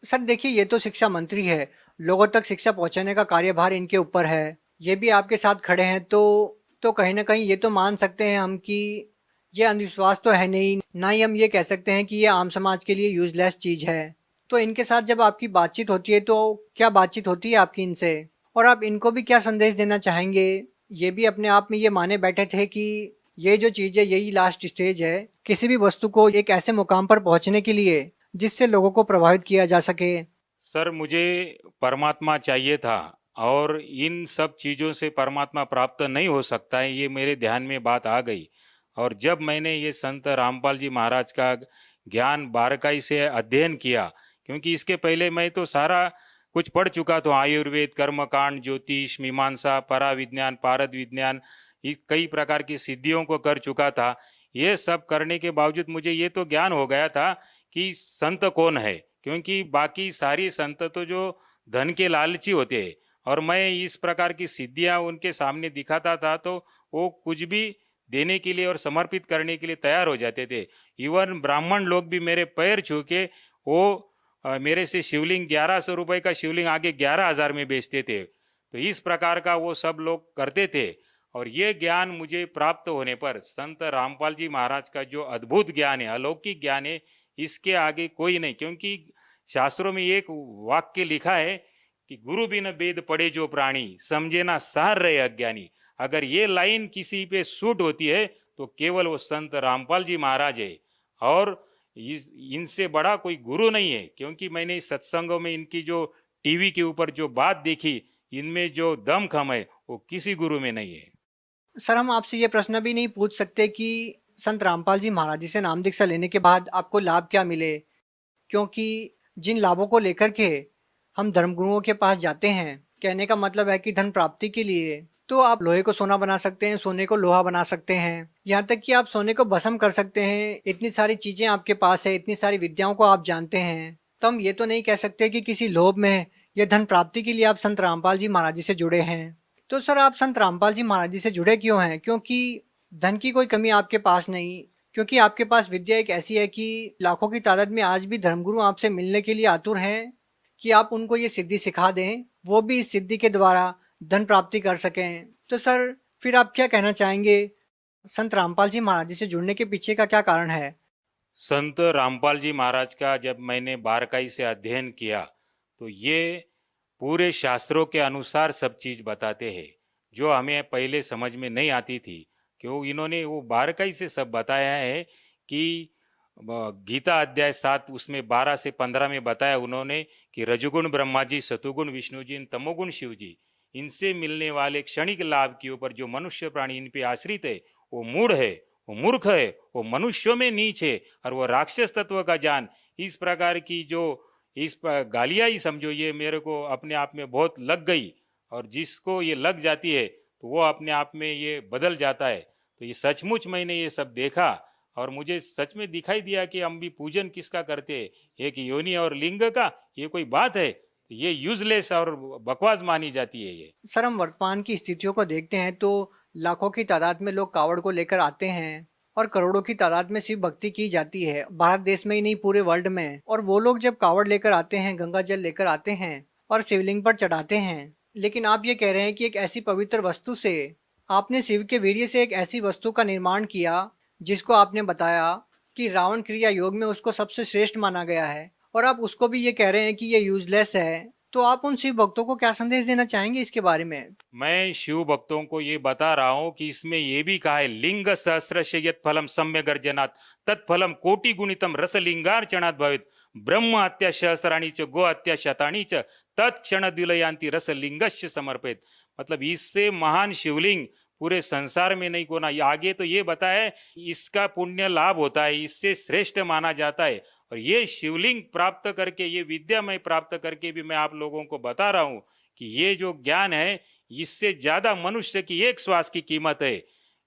सर देखिए, ये तो शिक्षा मंत्री है, लोगों तक शिक्षा पहुंचाने का कार्यभार इनके ऊपर है, ये भी आपके साथ खड़े हैं, तो कहीं ना कहीं ये तो मान सकते हैं हम कि ये अंधविश्वास तो है नहीं, ना ही हम ये कह सकते हैं कि ये आम समाज के लिए यूजलेस चीज है। तो इनके साथ जब आपकी बातचीत होती है तो क्या बातचीत होती है आपकी इनसे, और आप इनको भी क्या संदेश देना चाहेंगे? ये भी अपने आप में ये माने बैठे थे कि ये जो चीज़ है यही लास्ट स्टेज है किसी भी वस्तु को एक ऐसे मुकाम पर पहुंचने के लिए जिससे लोगों को प्रभावित किया जा सके। सर मुझे परमात्मा चाहिए था और इन सब चीज़ों से परमात्मा प्राप्त नहीं हो सकता है, ये मेरे ध्यान में बात आ गई। और जब मैंने ये संत रामपाल जी महाराज का ज्ञान बारीकाई से अध्ययन किया, क्योंकि इसके पहले मैं तो सारा कुछ पढ़ चुका था, आयुर्वेद, कर्मकांड, ज्योतिष, मीमांसा, पराविज्ञान, पारद विज्ञान, कई प्रकार की सिद्धियों को कर चुका था। ये सब करने के बावजूद मुझे ये तो ज्ञान हो गया था कि संत कौन है, क्योंकि बाकी सारी संत तो जो धन के लालची होते हैं, और मैं इस प्रकार की सिद्धियां उनके सामने दिखाता था तो वो कुछ भी देने के लिए और समर्पित करने के लिए तैयार हो जाते थे। इवन ब्राह्मण लोग भी मेरे पैर छू के वो मेरे से शिवलिंग 1100 रुपये का शिवलिंग आगे 11,000 में बेचते थे। तो इस प्रकार का वो सब लोग करते थे। और ये ज्ञान मुझे प्राप्त होने पर संत रामपाल जी महाराज का जो अद्भुत ज्ञान है, अलौकिक ज्ञान है, इसके आगे कोई नहीं। क्योंकि शास्त्रों में एक वाक्य लिखा है कि गुरु बिन वेद पढ़े जो प्राणी, समझे ना सार रहे अज्ञानी। अगर ये लाइन किसी पे सूट होती है तो केवल वो संत रामपाल जी महाराज है, और इनसे बड़ा कोई गुरु नहीं है। क्योंकि मैंने इस सत्संगों में इनकी जो टीवी के ऊपर जो बात देखी, इनमें जो दमखम है वो किसी गुरु में नहीं है। सर, हम आपसे ये प्रश्न भी नहीं पूछ सकते कि संत रामपाल जी महाराज जी से नाम दीक्षा लेने के बाद आपको लाभ क्या मिले, क्योंकि जिन लाभों को लेकर के हम धर्मगुरुओं के पास जाते हैं, कहने का मतलब है कि धन प्राप्ति के लिए तो आप लोहे को सोना बना सकते हैं, सोने को लोहा बना सकते हैं, यहाँ तक कि आप सोने को भस्म कर सकते हैं। इतनी सारी चीजें आपके पास है, इतनी सारी विद्याओं को आप जानते हैं, तो हम ये तो नहीं कह सकते कि किसी लोभ में या धन प्राप्ति के लिए आप संत रामपाल जी महाराज जी से जुड़े हैं। तो सर, आप संत रामपाल जी महाराज जी से जुड़े क्यों हैं? क्योंकि धन की कोई कमी आपके पास नहीं, क्योंकि आपके पास विद्या एक ऐसी है कि लाखों की तादाद में आज भी धर्मगुरु आपसे मिलने के लिए आतुर हैं कि आप उनको ये सिद्धि सिखा दें, वो भी इस सिद्धि के द्वारा धन प्राप्ति कर सकें। तो सर फिर आप क्या कहना चाहेंगे, संत रामपाल जी महाराज जी से जुड़ने के पीछे का क्या कारण है? संत रामपाल जी महाराज का जब मैंने बारकाई से अध्ययन किया तो ये पूरे शास्त्रों के अनुसार सब चीज बताते हैं जो हमें पहले समझ में नहीं आती थी। क्यों इन्होंने वो बारकाई से सब बताया है कि गीता अध्याय 7 उसमें 12 से 15 में बताया उन्होंने कि रजोगुण ब्रह्मा जी, सतुगुण विष्णु जी, तमोगुण शिव जी, इनसे मिलने वाले क्षणिक लाभ के ऊपर जो मनुष्य प्राणी इन पे आश्रित है वो मूढ़ है, वो मूर्ख है, वो मनुष्यों में नीच है और वो राक्षस तत्व का जान। इस प्रकार की जो इस गालियां ही समझो ये मेरे को अपने आप में बहुत लग गई, और जिसको ये लग जाती है तो वो अपने आप में ये बदल जाता है। तो ये सचमुच मैंने ये सब देखा और मुझे सच में दिखाई दिया कि हम भी पूजन किसका करते हैं, एक योनि और लिंग का, ये कोई बात है? ये यूजलेस और बकवास मानी जाती है ये। सर हम वर्तमान की स्थितियों को देखते हैं तो लाखों की तादाद में लोग कावड़ को लेकर आते हैं और करोड़ों की तादाद में शिव भक्ति की जाती है, भारत देश में ही नहीं पूरे वर्ल्ड में। और वो लोग जब कावड़ लेकर आते हैं, गंगा जल लेकर आते हैं और शिवलिंग पर चढ़ाते हैं, लेकिन आप ये कह रहे हैं कि एक ऐसी पवित्र वस्तु से आपने शिव के वीर्य से एक ऐसी वस्तु का निर्माण किया जिसको आपने बताया कि रावण क्रिया योग में उसको सबसे श्रेष्ठ माना गया है, और आप उसको भी ये कह रहे हैं कि ये यूजलेस है। तो आप उन शिव भक्तों को क्या संदेश देना चाहेंगे इसके बारे में? मैं शिव भक्तों को ये बता रहा हूँ कि इसमें ये भी कहा है, लिंग सहस्रस्य यत् फलम सम्य गर्जनात् तत्फलम कोटि गुणितम रस लिंगार्चनात् भवेत् ब्रह्म हत्या सहस्राणी च गो हत्या शतानी च तत्क्षण द्विलयांति रस लिंगस्य समर्पित। मतलब इससे महान शिवलिंग पूरे संसार में नहीं कोना। ये आगे तो ये बताया इसका पुण्य लाभ होता है, इससे श्रेष्ठ माना जाता है। और ये शिवलिंग प्राप्त करके, ये विद्या मैं प्राप्त करके भी मैं आप लोगों को बता रहा हूँ कि ये जो ज्ञान है इससे ज्यादा मनुष्य की एक श्वास की कीमत है।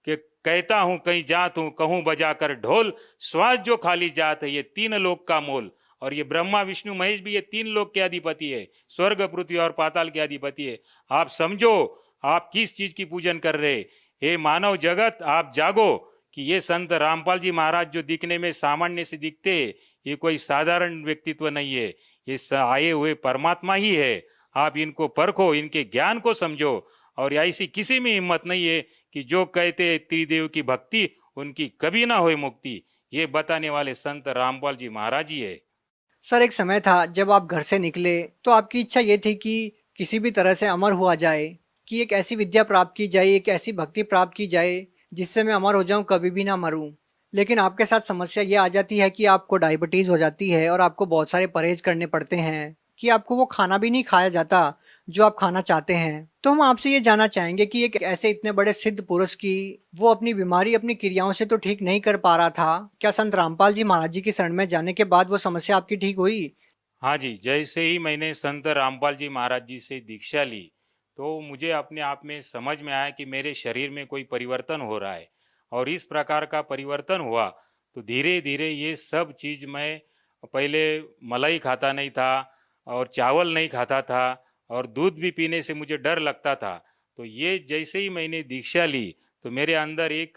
कि कहता हूँ कहीं जात हूँ, कहूँ बजा कर ढोल, श्वास जो खाली जात है ये 3 लोक का मोल। और ये ब्रह्मा विष्णु महेश भी ये 3 लोक के अधिपति है, स्वर्ग पृथ्वी और पाताल के अधिपति है। आप समझो आप किस चीज की पूजन कर रहे। हे मानव जगत आप जागो कि ये संत रामपाल जी महाराज जो दिखने में सामान्य से दिखते, ये कोई साधारण व्यक्तित्व नहीं है, ये आए हुए परमात्मा ही है। आप इनको परखो, इनके ज्ञान को समझो। और ऐसी किसी में हिम्मत नहीं है कि जो कहते त्रिदेव की भक्ति उनकी कभी ना हो मुक्ति, ये बताने वाले संत रामपाल जी महाराज ही है। सर एक समय था जब आप घर से निकले तो आपकी इच्छा ये थी कि किसी भी तरह से अमर हुआ जाए, कि एक ऐसी विद्या प्राप्त की जाए, एक ऐसी भक्ति प्राप्त की जाए जिससे मैं अमर हो जाऊं, कभी भी ना मरूं। लेकिन आपके साथ समस्या ये आ जाती है कि आपको डायबिटीज हो जाती है और आपको बहुत सारे परहेज करने पड़ते हैं, कि आपको वो खाना भी नहीं खाया जाता जो आप खाना चाहते हैं। तो हम आपसे ये जानना चाहेंगे कि एक ऐसे इतने बड़े सिद्ध पुरुष की वो अपनी बीमारी अपनी क्रियाओं से तो ठीक नहीं कर पा रहा था, क्या संत रामपाल जी महाराज जी की शरण में जाने के बाद वो समस्या आपकी ठीक हुई? हाँ जी, जैसे ही मैंने संत रामपाल जी महाराज जी से दीक्षा ली तो मुझे अपने आप में समझ में आया कि मेरे शरीर में कोई परिवर्तन हो रहा है। और इस प्रकार का परिवर्तन हुआ तो धीरे धीरे ये सब चीज़, मैं पहले मलाई खाता नहीं था और चावल नहीं खाता था और दूध भी पीने से मुझे डर लगता था। तो ये जैसे ही मैंने दीक्षा ली तो मेरे अंदर एक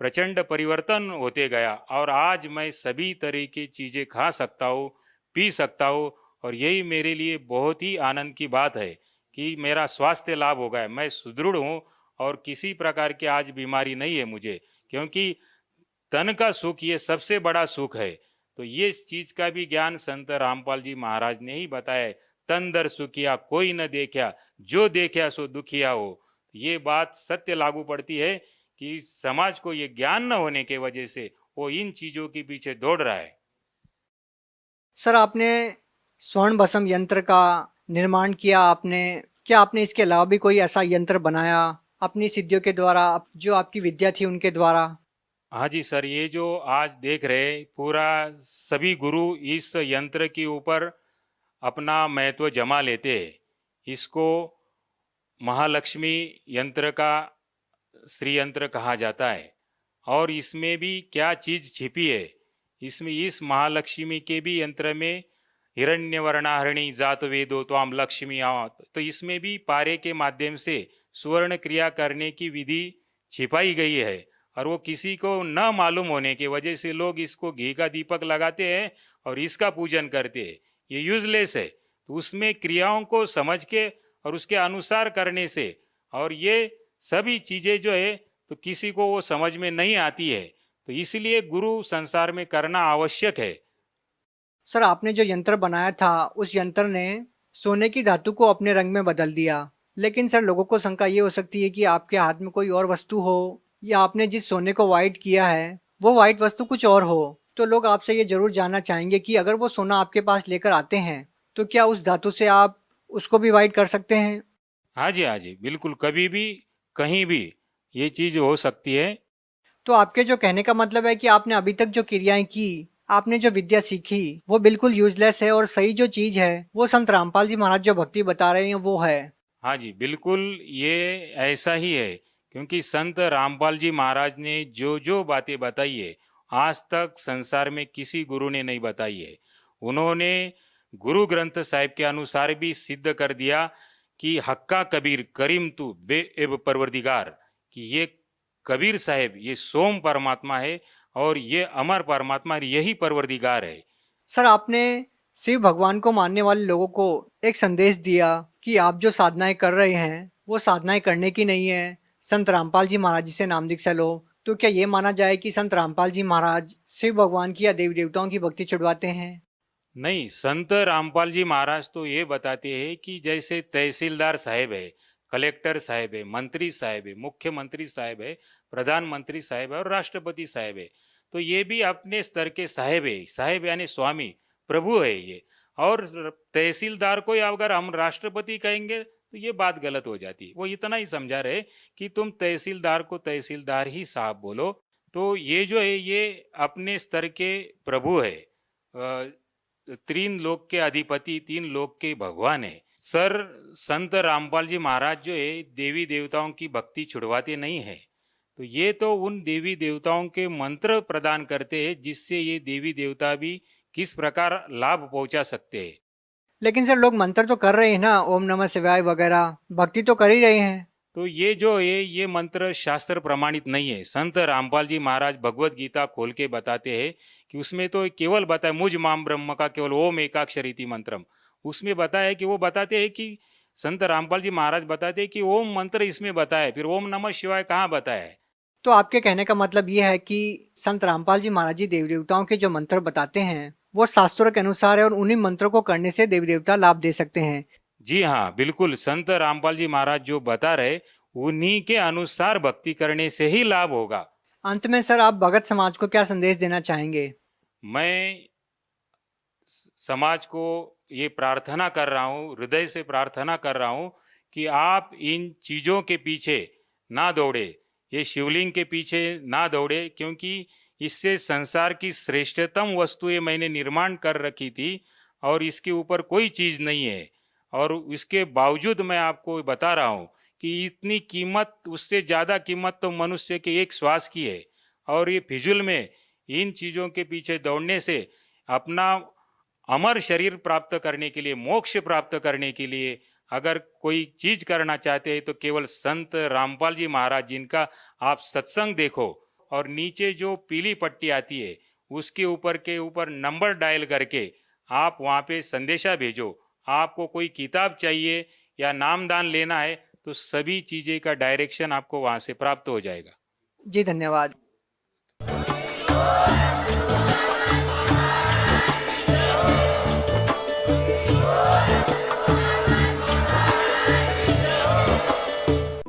प्रचंड परिवर्तन होते गया और आज मैं सभी तरह की चीज़ें खा सकता हूँ, पी सकता हूँ। और यही मेरे लिए बहुत ही आनंद की बात है कि मेरा स्वास्थ्य लाभ हो गया, मैं सुदृढ़ हूँ और किसी प्रकार की आज बीमारी नहीं है मुझे, क्योंकि तन का सुख ये सबसे बड़ा सुख है। तो ये चीज का भी ज्ञान संत रामपाल जी महाराज ने ही बताया, तन दर सुखिया कोई न देखा, जो देखा सो दुखिया हो। ये बात सत्य लागू पड़ती है कि समाज को ये ज्ञान न होने के वजह से वो इन चीजों के पीछे दौड़ रहा है। सर आपने स्वर्ण भस्म यंत्र का निर्माण किया, आपने क्या आपने इसके अलावा भी कोई ऐसा यंत्र बनाया अपनी सिद्धियों के द्वारा, जो आपकी विद्या थी उनके द्वारा? हाँ जी सर, ये जो आज देख रहे पूरा सभी गुरु इस यंत्र के ऊपर अपना महत्व जमा लेते हैं। इसको महालक्ष्मी यंत्र का श्री यंत्र कहा जाता है। और इसमें भी क्या चीज छिपी है, इसमें इस महालक्ष्मी के भी यंत्र में हिरण्यवर्णाहरिणी जात वेदो त्वाम लक्ष्मी आवत, तो इसमें भी पारे के माध्यम से सुवर्ण क्रिया करने की विधि छिपाई गई है। और वो किसी को न मालूम होने की वजह से लोग इसको घी का दीपक लगाते हैं और इसका पूजन करते हैं, ये यूजलेस है। तो उसमें क्रियाओं को समझ के और उसके अनुसार करने से, और ये सभी चीज़ें जो है तो किसी को वो समझ में नहीं आती है, तो इसलिए गुरु संसार में करना आवश्यक है। सर आपने जो यंत्र बनाया था उस यंत्र ने सोने की धातु को अपने रंग में बदल दिया, लेकिन सर लोगों को शंका ये हो सकती है कि आपके हाथ में कोई और वस्तु हो या आपने जिस सोने को वाइट किया है वो वाइट वस्तु कुछ और हो। तो लोग आपसे ये जरूर जानना चाहेंगे कि अगर वो सोना आपके पास लेकर आते हैं तो क्या उस धातु से आप उसको भी वाइट कर सकते हैं? हाँ जी, बिल्कुल, कभी भी कहीं भी ये चीज़ हो सकती है। तो आपके जो कहने का मतलब है कि आपने अभी तक जो क्रियाएं की, आपने जो विद्या सीखी वो बिल्कुल यूजलेस है और सही जो चीज है वो संत रामपाल जी महाराज जो भक्ति बता रहे हैं वो है। हाँ जी, बिल्कुल ये ऐसा ही है, क्योंकि संत रामपाल जी महाराज ने जो जो बातें बताई है आज तक संसार में किसी गुरु ने नहीं बताई है। उन्होंने गुरु ग्रंथ साहिब के अनुसार भी सिद्ध कर दिया कि हक्का कबीर करीम तू बेएब परवरदिगार, कि ये कबीर साहेब ये सोम परमात्मा है और ये अमर परमात्मा, यही परवरदिगार है। सर आपने शिव भगवान को मानने वाले लोगों को एक संदेश दिया कि आप जो साधनाएं कर रहे हैं वो साधनाएं करने की नहीं है, संत रामपाल जी महाराज जी से नाम दीक्षा लो। तो क्या ये माना जाए कि संत रामपाल जी महाराज शिव भगवान की या देवी देवताओं की भक्ति छुड़वाते हैं? नहीं, संत रामपाल जी महाराज तो ये बताते हैं कि जैसे तहसीलदार साहेब है, कलेक्टर साहेब है, मंत्री साहेब है, मुख्यमंत्री साहेब है, प्रधानमंत्री साहेब है और राष्ट्रपति साहेब है, तो ये भी अपने स्तर के साहेब है। साहेब यानी स्वामी प्रभु है ये। और तहसीलदार को अगर हम राष्ट्रपति कहेंगे तो ये बात गलत हो जाती है। वो इतना ही समझा रहे कि तुम तहसीलदार को तहसीलदार ही साहब बोलो। तो ये जो है ये अपने स्तर के प्रभु है, तीन लोक के अधिपति, तीन लोक के भगवान है। सर संत रामपाल जी महाराज जो है देवी देवताओं की भक्ति छुड़वाते नहीं है, तो ये तो उन देवी देवताओं के मंत्र प्रदान करते हैं जिससे ये देवी देवता भी किस प्रकार लाभ पहुंचा सकते हैं। लेकिन सर लोग मंत्र तो कर रहे हैं ना, ओम नमः शिवाय वगैरह भक्ति तो कर ही रहे हैं। तो ये जो है ये मंत्र शास्त्र प्रमाणित नहीं है। संत रामपाल जी महाराज भगवत गीता खोल के बताते हैं कि उसमें तो केवल बताया मुझ माम ब्रह्म का केवल ओम एकाक्षरीति मंत्रम, उसमें बताया कि वो बताते हैं कि संत रामपाल जी महाराज बताते हैं कि ओम मंत्र इसमें बताया, फिर ओम नमः शिवाय कहाँ बताया है। तो आपके कहने का मतलब ये है कि संत रामपाल जी महाराज जी देवी देवताओं के जो मंत्र बताते हैं वो शास्त्रों के अनुसार है और उन्हीं मंत्रों को करने से देवी देवता लाभ दे सकते हैं। जी हाँ, बिल्कुल, संत रामपाल जी महाराज जो बता रहे उन्हीं के अनुसार भक्ति करने से ही लाभ होगा। अंत में सर आप भगत समाज को क्या संदेश देना चाहेंगे? मैं समाज को ये प्रार्थना कर रहा हूँ, हृदय से प्रार्थना कर रहा हूँ कि आप इन चीज़ों के पीछे ना दौड़े, ये शिवलिंग के पीछे ना दौड़े, क्योंकि इससे संसार की श्रेष्ठतम वस्तुएं मैंने निर्माण कर रखी थी और इसके ऊपर कोई चीज़ नहीं है। और इसके बावजूद मैं आपको बता रहा हूँ कि इतनी कीमत, उससे ज़्यादा कीमत तो मनुष्य के एक श्वास की है। और ये फिजूल में इन चीज़ों के पीछे दौड़ने से अपना अमर शरीर प्राप्त करने के लिए, मोक्ष प्राप्त करने के लिए अगर कोई चीज करना चाहते हैं तो केवल संत रामपाल जी महाराज जिनका आप सत्संग देखो और नीचे जो पीली पट्टी आती है उसके ऊपर नंबर डायल करके आप वहाँ पे संदेशा भेजो। आपको कोई किताब चाहिए या नामदान लेना है तो सभी चीज़ें का डायरेक्शन आपको वहाँ से प्राप्त हो जाएगा। जी धन्यवाद।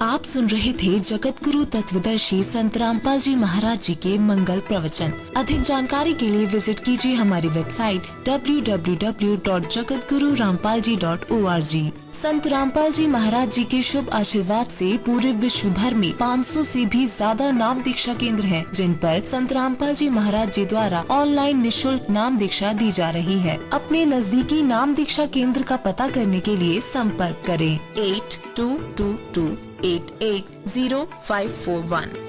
आप सुन रहे थे जगत गुरु तत्वदर्शी संत रामपाल जी महाराज जी के मंगल प्रवचन। अधिक जानकारी के लिए विजिट कीजिए हमारी वेबसाइट www.jagatgururampalji.org। संत रामपाल जी महाराज जी के शुभ आशीर्वाद से पूरे विश्व भर में 500 से भी ज्यादा नाम दीक्षा केंद्र हैं, जिन पर संत रामपाल जी महाराज जी द्वारा ऑनलाइन निशुल्क नाम दीक्षा दी जा रही है। अपने नजदीकी नाम दीक्षा केंद्र का पता करने के लिए संपर्क करें 8222880541।